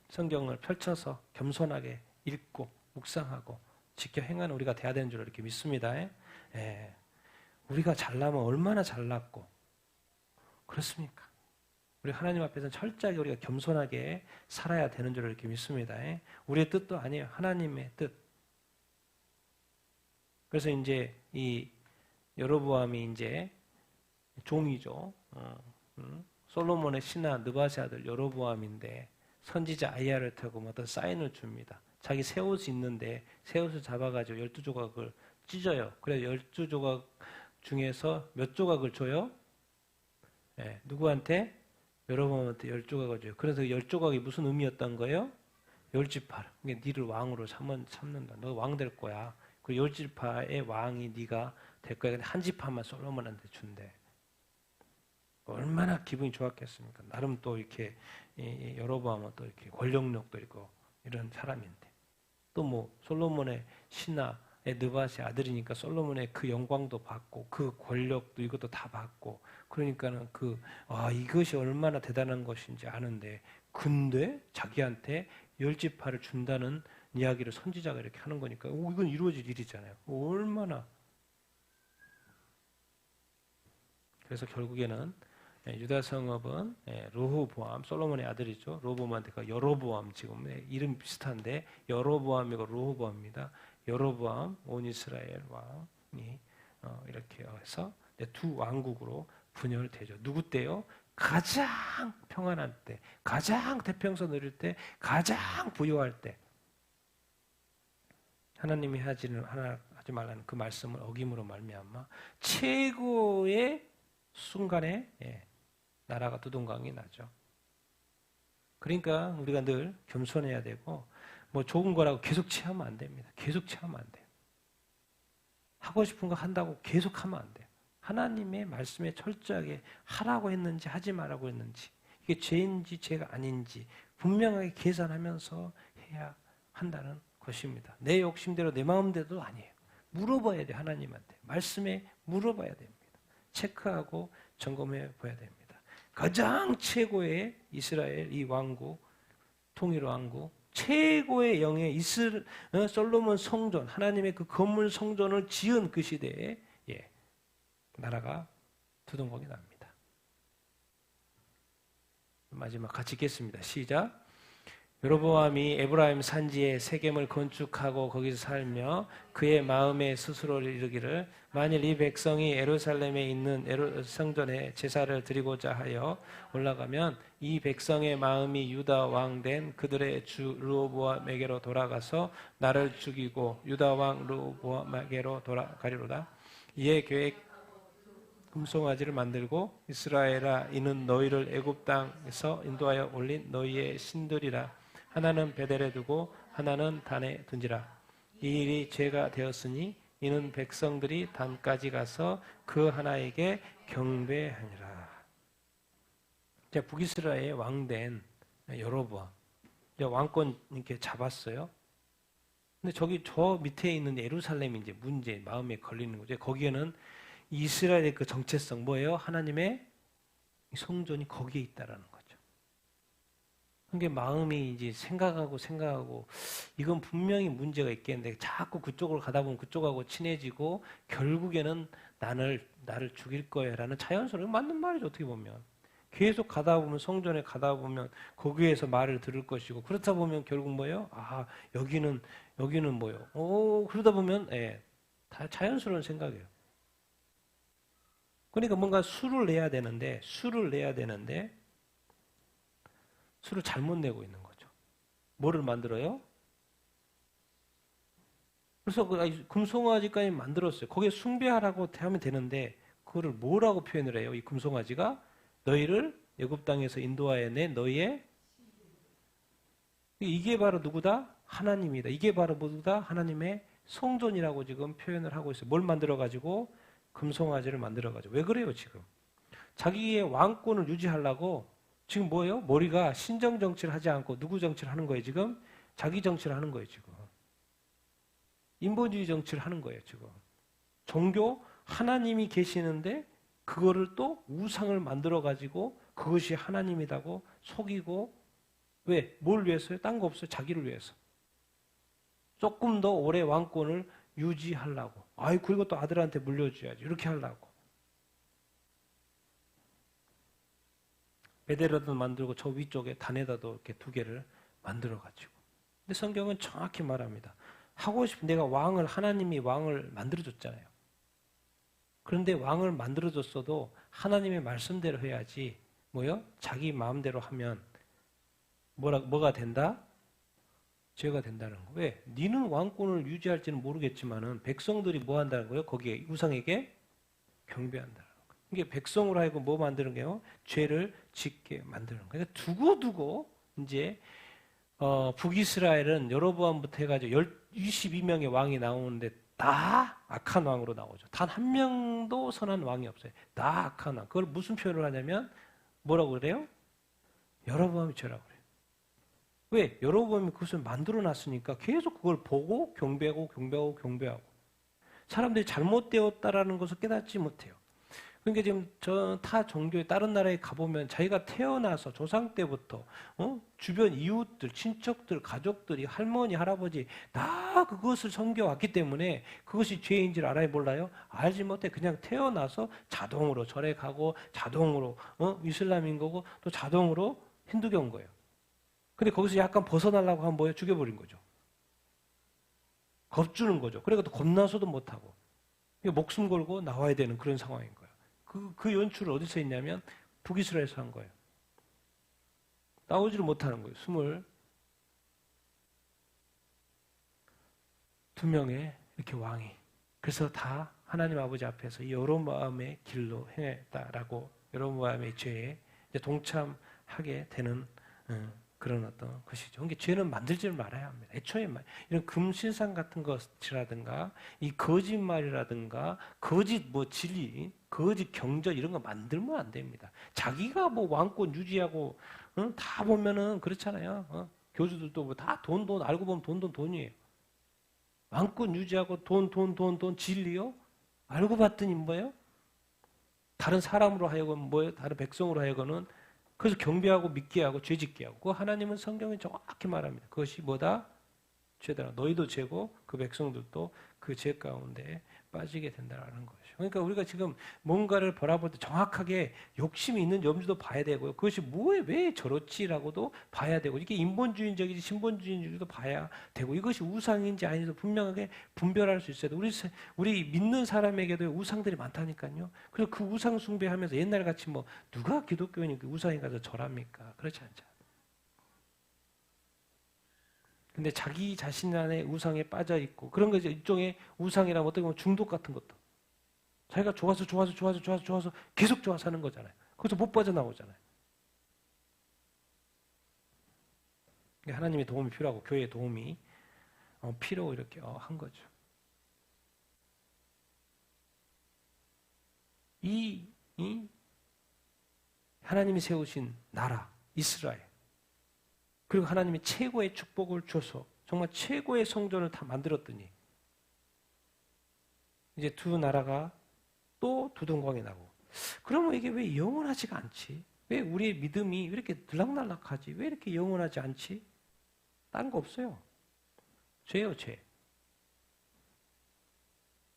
성경을 펼쳐서 겸손하게 읽고 묵상하고 지켜 행하는 우리가 돼야 되는 줄 이렇게 믿습니다. 우리가 잘나면 얼마나 잘났고 그렇습니까? 우리 하나님 앞에서는 철저하게 우리가 겸손하게 살아야 되는 줄 이렇게 믿습니다. 우리의 뜻도 아니에요. 하나님의 뜻. 그래서 이제 이 여로보암이 이제 종이죠. 솔로몬의 신하 느바세 아들 여로보암인데 선지자 아이야를 타고 어떤 사인을 줍니다. 자기 새 옷이 있는데 새 옷을 잡아가지고 12조각을 찢어요. 그래서 12조각 중에서 몇 조각을 줘요? 누구한테? 여로보암한테 10조각을 줘요. 그래서 10조각이 무슨 의미였던 거예요? 10지파. 그러니까 니를 왕으로 삼는다. 너 왕 될 거야. 그 10지파의 왕이 네가 될 거야. 근데 한 지파만 솔로몬한테 준대. 얼마나 기분이 좋았겠습니까? 나름 또 이렇게 여로보암은 또 이렇게 권력력도 있고 이런 사람인데 또 뭐 솔로몬의 신하의 느바세 아들이니까 솔로몬의 그 영광도 받고 그 권력도 이것도 다 받고 그러니까는 이것이 얼마나 대단한 것인지 아는데 근데 자기한테 10지파를 준다는 이야기를 선지자가 이렇게 하는 거니까 이건 이루어질 일이잖아요. 얼마나 그래서 결국에는 유다 성읍은 르호보암, 솔로몬의 아들이죠. 르호보암한테 여로보암 지금 이름 비슷한데 여로보암이고 르호보암입니다. 여로보암 온 이스라엘 왕이 이렇게 해서 두 왕국으로 분열되죠. 누구 때요? 가장 평안할 때, 가장 태평성 누릴 때, 가장 부유할 때 하나님이 하지 말라는 그 말씀을 어김으로 말미암아 최고의 순간에 나라가 두동강이 나죠. 그러니까 우리가 늘 겸손해야 되고 뭐 좋은 거라고 계속 취하면 안 됩니다. 계속 취하면 안 돼요. 하고 싶은 거 한다고 계속 하면 안 돼요. 하나님의 말씀에 철저하게 하라고 했는지 하지 말라고 했는지 이게 죄인지 죄가 아닌지 분명하게 계산하면서 해야 한다는 것입니다. 내 욕심대로 내 마음대로 아니에요. 물어봐야 돼요. 하나님한테. 말씀에 물어봐야 됩니다. 체크하고 점검해 봐야 됩니다. 가장 최고의 이스라엘 이 왕국, 통일 왕국, 최고의 영의 솔로몬 성전, 하나님의 그 건물 성전을 지은 그 시대에 나라가 두동강이 납니다. 마지막 같이 읽겠습니다. 시작. 여로보암이 에브라임 산지에 세겜을 건축하고 거기서 살며 그의 마음에 스스로를 이르기를 만일 이 백성이 예루살렘에 있는 성전에 제사를 드리고자 하여 올라가면 이 백성의 마음이 유다 왕 된 그들의 주 르호보암에게로 돌아가서 나를 죽이고 유다 왕 르호보암에게로 돌아가리로다. 이에 계획 금송아지를 만들고 이스라엘아 이는 너희를 애굽 땅에서 인도하여 올린 너희의 신들이라. 하나는 베델에 두고 하나는 단에 둔지라. 이 일이 죄가 되었으니 이는 백성들이 단까지 가서 그 하나에게 경배하니라. 북이스라엘의 왕된 여로보암 왕권 이렇게 잡았어요. 근데 저 밑에 있는 예루살렘이 이제 문제 마음에 걸리는 거죠. 거기에는 이스라엘의 그 정체성 뭐예요? 하나님의 성전이 거기에 있다라는 거죠. 그러니까 마음이 이제 생각하고 이건 분명히 문제가 있겠는데 자꾸 그쪽으로 가다 보면 그쪽하고 친해지고 결국에는 나를 죽일 거야라는 자연스러운 맞는 말이죠. 어떻게 보면 계속 가다 보면 성전에 가다 보면 거기에서 말을 들을 것이고 그렇다 보면 결국 뭐예요? 아 여기는 뭐예요? 그러다 보면 다 자연스러운 생각이에요. 그러니까 뭔가 수를 내야 되는데 수를 잘못 내고 있는 거죠. 뭐를 만들어요? 그래서 금송아지까지 만들었어요. 거기에 숭배하라고 하면 되는데 그거를 뭐라고 표현을 해요? 이 금송아지가 너희를 애굽 땅에서 인도하여 낸 너희의 이게 바로 누구다? 하나님이다. 이게 바로 누구다? 하나님의 성전이라고 지금 표현을 하고 있어요. 뭘 만들어가지고? 금송아지를 만들어가지고. 왜 그래요 지금? 자기의 왕권을 유지하려고 지금 뭐예요? 머리가 신정 정치를 하지 않고 누구 정치를 하는 거예요 지금? 자기 정치를 하는 거예요 지금. 인본주의 정치를 하는 거예요 지금. 종교 하나님이 계시는데 그거를 또 우상을 만들어가지고 그것이 하나님이라고 속이고 왜? 뭘 위해서요? 딴 거 없어요. 자기를 위해서. 조금 더 오래 왕권을 유지하려고. 그리고 또 아들한테 물려줘야지. 이렇게 하려고. 베델에도 만들고 저 위쪽에 단에다도 이렇게 두 개를 만들어가지고. 근데 성경은 정확히 말합니다. 하고 싶은 내가 하나님이 왕을 만들어줬잖아요. 그런데 왕을 만들어줬어도 하나님의 말씀대로 해야지 뭐요? 자기 마음대로 하면 뭐가 된다? 죄가 된다는 거. 왜? 니는 왕권을 유지할지는 모르겠지만은 백성들이 뭐 한다는 거예요? 거기에 우상에게 경배한다는 거. 이게 백성으로 하여금 뭐 만드는 거예요? 죄를 짓게 만드는 거예요. 그러니까 두고두고 이제 북이스라엘은 여로보암부터 해가지고 22명의 왕이 나오는데 다 악한 왕으로 나오죠. 단 한 명도 선한 왕이 없어요. 다 악한 왕. 그걸 무슨 표현을 하냐면 뭐라고 그래요? 여로보암이 죄라고 그래요. 왜? 여로보암이 그것을 만들어 놨으니까 계속 그걸 보고 경배하고. 사람들이 잘못되었다라는 것을 깨닫지 못해요. 그러니까 지금 타 종교의 다른 나라에 가보면 자기가 태어나서 조상 때부터 주변 이웃들, 친척들, 가족들이 할머니, 할아버지 다 그것을 섬겨왔기 때문에 그것이 죄인지를 알아야 몰라요? 알지 못해. 그냥 태어나서 자동으로 절에 가고 자동으로 이슬람인 거고 또 자동으로 힌두교인 거예요. 근데 거기서 약간 벗어나려고 하면 뭐예요? 죽여버린 거죠. 겁주는 거죠. 그러니까 또 겁나서도 못하고 목숨 걸고 나와야 되는 그런 상황인 거예요. 그 연출을 어디서 했냐면 북이스라엘에서 한 거예요. 나오지를 못하는 거예요. 22명의 이렇게 왕이. 그래서 다 하나님 아버지 앞에서 이 여로보암의 길로 행했다라고 여로보암의 죄에 동참하게 되는 그런 어떤 것이죠. 그러니까 죄는 만들지를 말아야 합니다. 애초에 이런 금신상 같은 것이라든가 이 거짓말이라든가 거짓 진리, 거짓 경전 이런 거 만들면 안 됩니다. 자기가 왕권 유지하고 다 보면은 그렇잖아요. 교주들도 다 돈 알고 보면 돈이에요. 왕권 유지하고 돈 진리요? 알고 봤더니 뭐예요? 다른 사람으로 하여금 뭐예요? 다른 백성으로 하여금은 그래서 경배하고 믿게 하고 죄짓게 하고 그 하나님은 성경에 정확히 말합니다. 그것이 뭐다? 죄다 너희도 죄고 그 백성들도 그 죄 가운데 빠지게 된다는 것이죠. 그러니까 우리가 지금 뭔가를 바라볼 때 정확하게 욕심이 있는 염두도 봐야 되고요. 그것이 왜 저렇지라고도 봐야 되고 이게 인본주의적인지 신본주의적인지도 봐야 되고 이것이 우상인지 아닌지도 분명하게 분별할 수 있어야 돼. 우리 믿는 사람에게도 우상들이 많다니까요. 그래서 그 우상 숭배하면서 옛날 같이 뭐 누가 기독교인이 그 우상에 가서 절합니까? 그렇지 않잖아요. 근데 자기 자신 안에 우상에 빠져 있고 그런 거 이제 일종의 우상이라면 어떻게 보면 중독 같은 것도 자기가 좋아서 계속 좋아서 하는 거잖아요. 거기서 못 빠져나오잖아요. 하나님의 도움이 필요하고 교회의 도움이 필요하고 이렇게 한 거죠. 이 하나님이 세우신 나라 이스라엘 그리고 하나님이 최고의 축복을 줘서 정말 최고의 성전을 다 만들었더니 이제 두 나라가 또 두동강이 나고 그러면 이게 왜 영원하지가 않지? 왜 우리의 믿음이 왜 이렇게 들락날락하지? 왜 이렇게 영원하지 않지? 다른 거 없어요. 죄요, 죄.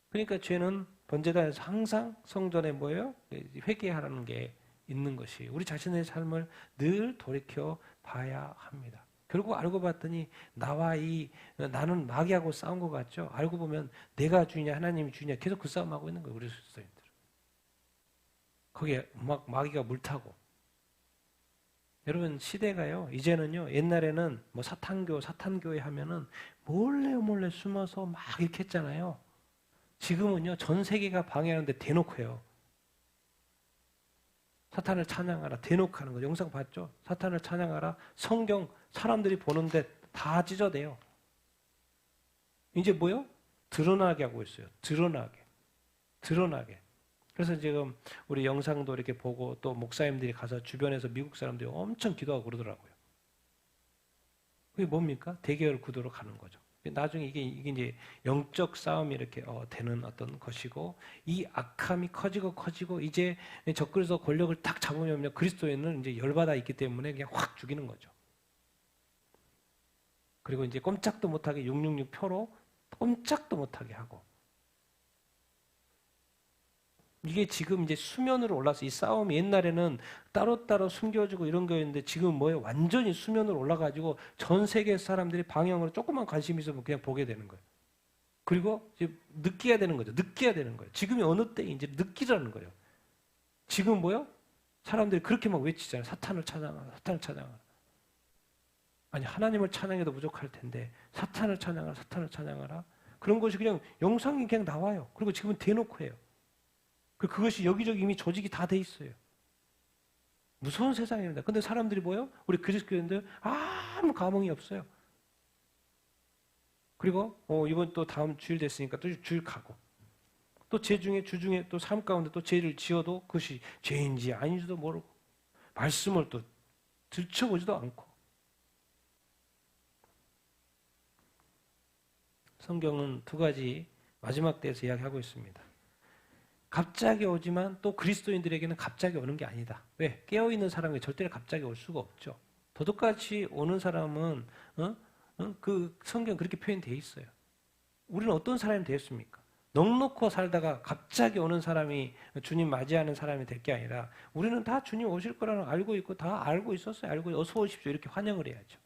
그러니까 죄는 번제단에서 항상 성전에 뭐예요? 회개하라는 게 있는 것이 우리 자신의 삶을 늘 돌이켜 봐야 합니다. 결국 알고 봤더니 나는 마귀하고 싸운 것 같죠? 알고 보면 내가 주인이냐 하나님이 주인이냐 계속 그 싸움하고 있는 거예요. 우리 그리스도인들. 거기에 막 마귀가 물타고. 여러분 시대가요. 이제는요. 옛날에는 뭐 사탄교회 하면은 몰래 숨어서 막 이렇게 했잖아요. 지금은요. 전 세계가 방해하는데 대놓고 해요. 사탄을 찬양하라. 대놓고 하는 거. 영상 봤죠? 사탄을 찬양하라. 성경 사람들이 보는데 다 찢어대요. 이제 뭐요? 드러나게 하고 있어요. 드러나게. 그래서 지금 우리 영상도 이렇게 보고 또 목사님들이 가서 주변에서 미국 사람들이 엄청 기도하고 그러더라고요. 그게 뭡니까? 대결 구도로 가는 거죠. 나중에 이게 이제 영적 싸움이 이렇게 되는 어떤 것이고 이 악함이 커지고 이제 적그리스도 권력을 딱 잡으면 그리스도인은 이제 열받아 있기 때문에 그냥 확 죽이는 거죠. 그리고 이제 꼼짝도 못하게 666 표로 꼼짝도 못하게 하고 이게 지금 이제 수면으로 올라서 이 싸움이 옛날에는 따로따로 숨겨지고 이런 거였는데 지금 뭐예요? 완전히 수면으로 올라가지고 전 세계 사람들이 방향으로 조금만 관심이 있으면 그냥 보게 되는 거예요. 그리고 이제 느껴야 되는 거죠. 지금이 어느 때인지 느끼라는 거예요. 지금 뭐요? 사람들이 그렇게 막 외치잖아요. 사탄을 찬양하라. 아니 하나님을 찬양해도 부족할 텐데 사탄을 찬양하라. 그런 것이 그냥 영상이 그냥 나와요. 그리고 지금은 대놓고 해요. 그것이 여기저기 이미 조직이 다 돼 있어요. 무서운 세상입니다. 근데 사람들이 뭐예요? 우리 그리스도인들 아무 감흥이 없어요. 그리고 이번 또 다음 주일 됐으니까 또 주일 가고 또 주중에 또 삶 가운데 또 죄를 지어도 그것이 죄인지 아닌지도 모르고 말씀을 또 들춰보지도 않고 성경은 두 가지 마지막 때에서 이야기하고 있습니다. 갑자기 오지만 또 그리스도인들에게는 갑자기 오는 게 아니다. 왜? 깨어있는 사람에게 절대로 갑자기 올 수가 없죠. 도둑같이 오는 사람은 그 성경 그렇게 표현되어 있어요. 우리는 어떤 사람이 되었습니까? 넉넉히 살다가 갑자기 오는 사람이 주님 맞이하는 사람이 될 게 아니라 우리는 다 주님 오실 거라는 걸 알고 있고 다 알고 있었어요. 알고 어서 오십시오 이렇게 환영을 해야죠.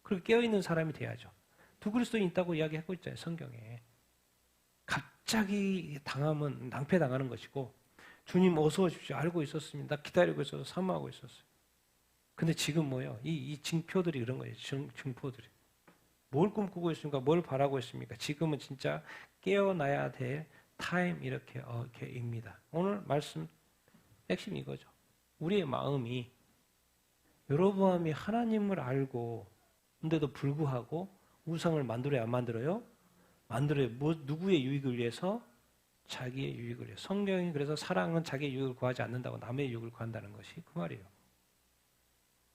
그리고 깨어있는 사람이 돼야죠. 두 그리스도인이 있다고 이야기하고 있잖아요. 성경에. 갑자기 당하면 낭패당하는 것이고 주님 어서 오십시오. 알고 있었습니다. 기다리고 있어서 사모하고 있었어요. 근데 지금 뭐예요? 이 징표들이 이런 거예요. 증포들이. 뭘 꿈꾸고 있습니까? 뭘 바라고 있습니까? 지금은 진짜 깨어나야 될 타임 이렇게입니다. 오늘 말씀 핵심이 이거죠. 우리의 마음이 여러분이 하나님을 알고 근데도 불구하고 우상을 만들어야 안 만들어요? 만들어요. 누구의 유익을 위해서? 자기의 유익을 위해서. 성경이 그래서 사랑은 자기의 유익을 구하지 않는다고 남의 유익을 구한다는 것이 그 말이에요.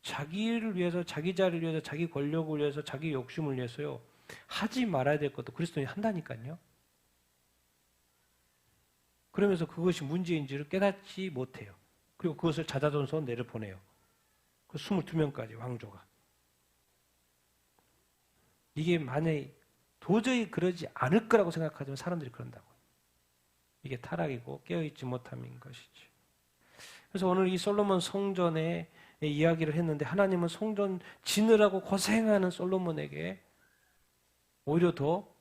자기를 위해서, 자기 자리를 위해서, 자기 권력을 위해서, 자기 욕심을 위해서요. 하지 말아야 될 것도 그리스도인이 한다니까요. 그러면서 그것이 문제인지를 깨닫지 못해요. 그리고 그것을 자자손손 내려보내요. 그 22명까지 왕조가. 이게 만약에 도저히 그러지 않을 거라고 생각하지만 사람들이 그런다고. 이게 타락이고 깨어있지 못함인 것이지. 그래서 오늘 이 솔로몬 성전의 이야기를 했는데 하나님은 성전 지느라고 고생하는 솔로몬에게 오히려 더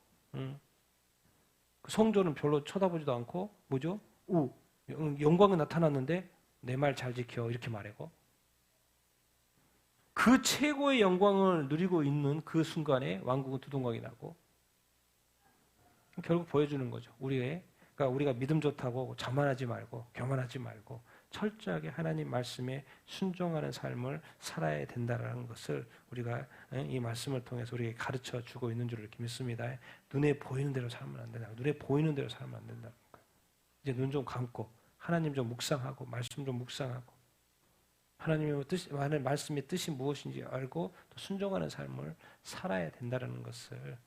그 성전은 별로 쳐다보지도 않고 뭐죠? 영광이 나타났는데 내 말 잘 지켜 이렇게 말하고 그 최고의 영광을 누리고 있는 그 순간에 왕국은 두동강이 나고 결국 보여주는 거죠. 그러니까 우리가 믿음 좋다고 자만하지 말고 교만하지 말고 철저하게 하나님 말씀에 순종하는 삶을 살아야 된다는 것을 우리가 이 말씀을 통해서 우리에게 가르쳐 주고 있는 줄 이렇게 믿습니다. 눈에 보이는 대로 살면 안 된다. 눈에 보이는 대로 살면 안 된다는 거예요. 이제 눈 좀 감고 하나님 좀 묵상하고 말씀 좀 묵상하고 하나님의 말씀의 뜻이 무엇인지 알고 또 순종하는 삶을 살아야 된다는 것을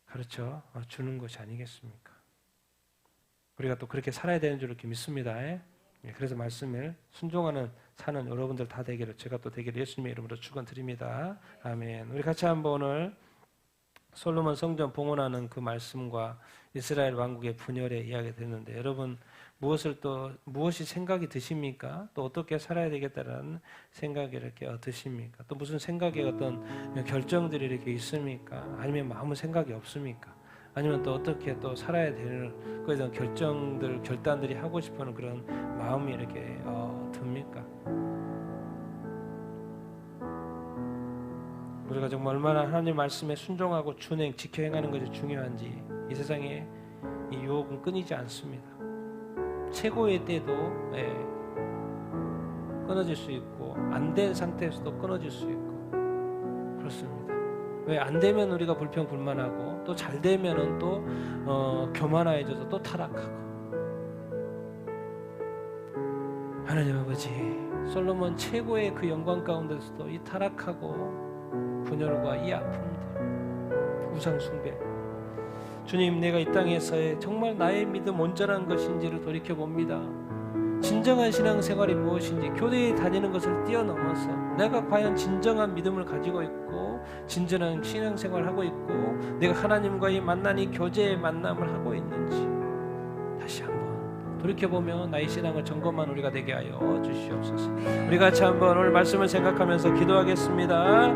가르쳐 주는 것이 아니겠습니까? 우리가 또 그렇게 살아야 되는 줄 이렇게 믿습니다. 그래서 말씀을 순종하는 사는 여러분들 다 되기를 제가 또 되기를 예수님의 이름으로 축원드립니다. 아멘. 우리 같이 한번 오늘 솔로몬 성전 봉헌하는 그 말씀과 이스라엘 왕국의 분열의 이야기가 됐는데 여러분 무엇이 생각이 드십니까? 또 어떻게 살아야 되겠다라는 생각이 이렇게 드십니까? 또 무슨 생각의 어떤 결정들이 이렇게 있습니까? 아니면 아무 생각이 없습니까? 아니면 또 어떻게 또 살아야 되는 그에 대한 결단들이 하고 싶어하는 그런 마음이 이렇게 듭니까? 우리가 정말 얼마나 하나님 말씀에 순종하고 지켜 행하는 것이 중요한지 이 세상에 이 유혹은 끊이지 않습니다. 최고의 때도 끊어질 수 있고 안 된 상태에서도 끊어질 수 있고 그렇습니다. 왜 안 되면 우리가 불평불만하고 또 잘 되면은 또 교만해져서 또 타락하고 하나님 아버지 솔로몬 최고의 그 영광 가운데서도 이 타락하고 분열과 이 아픔들 우상 숭배 주님 내가 이 땅에서의 정말 나의 믿음 온전한 것인지를 돌이켜봅니다. 진정한 신앙생활이 무엇인지 교회에 다니는 것을 뛰어넘어서 내가 과연 진정한 믿음을 가지고 있고 진정한 신앙생활을 하고 있고 내가 하나님과의 만나니 교제의 만남을 하고 있는지 다시 한번 돌이켜보며 나의 신앙을 점검한 우리가 되게 하여 주시옵소서. 우리 같이 한번 오늘 말씀을 생각하면서 기도하겠습니다.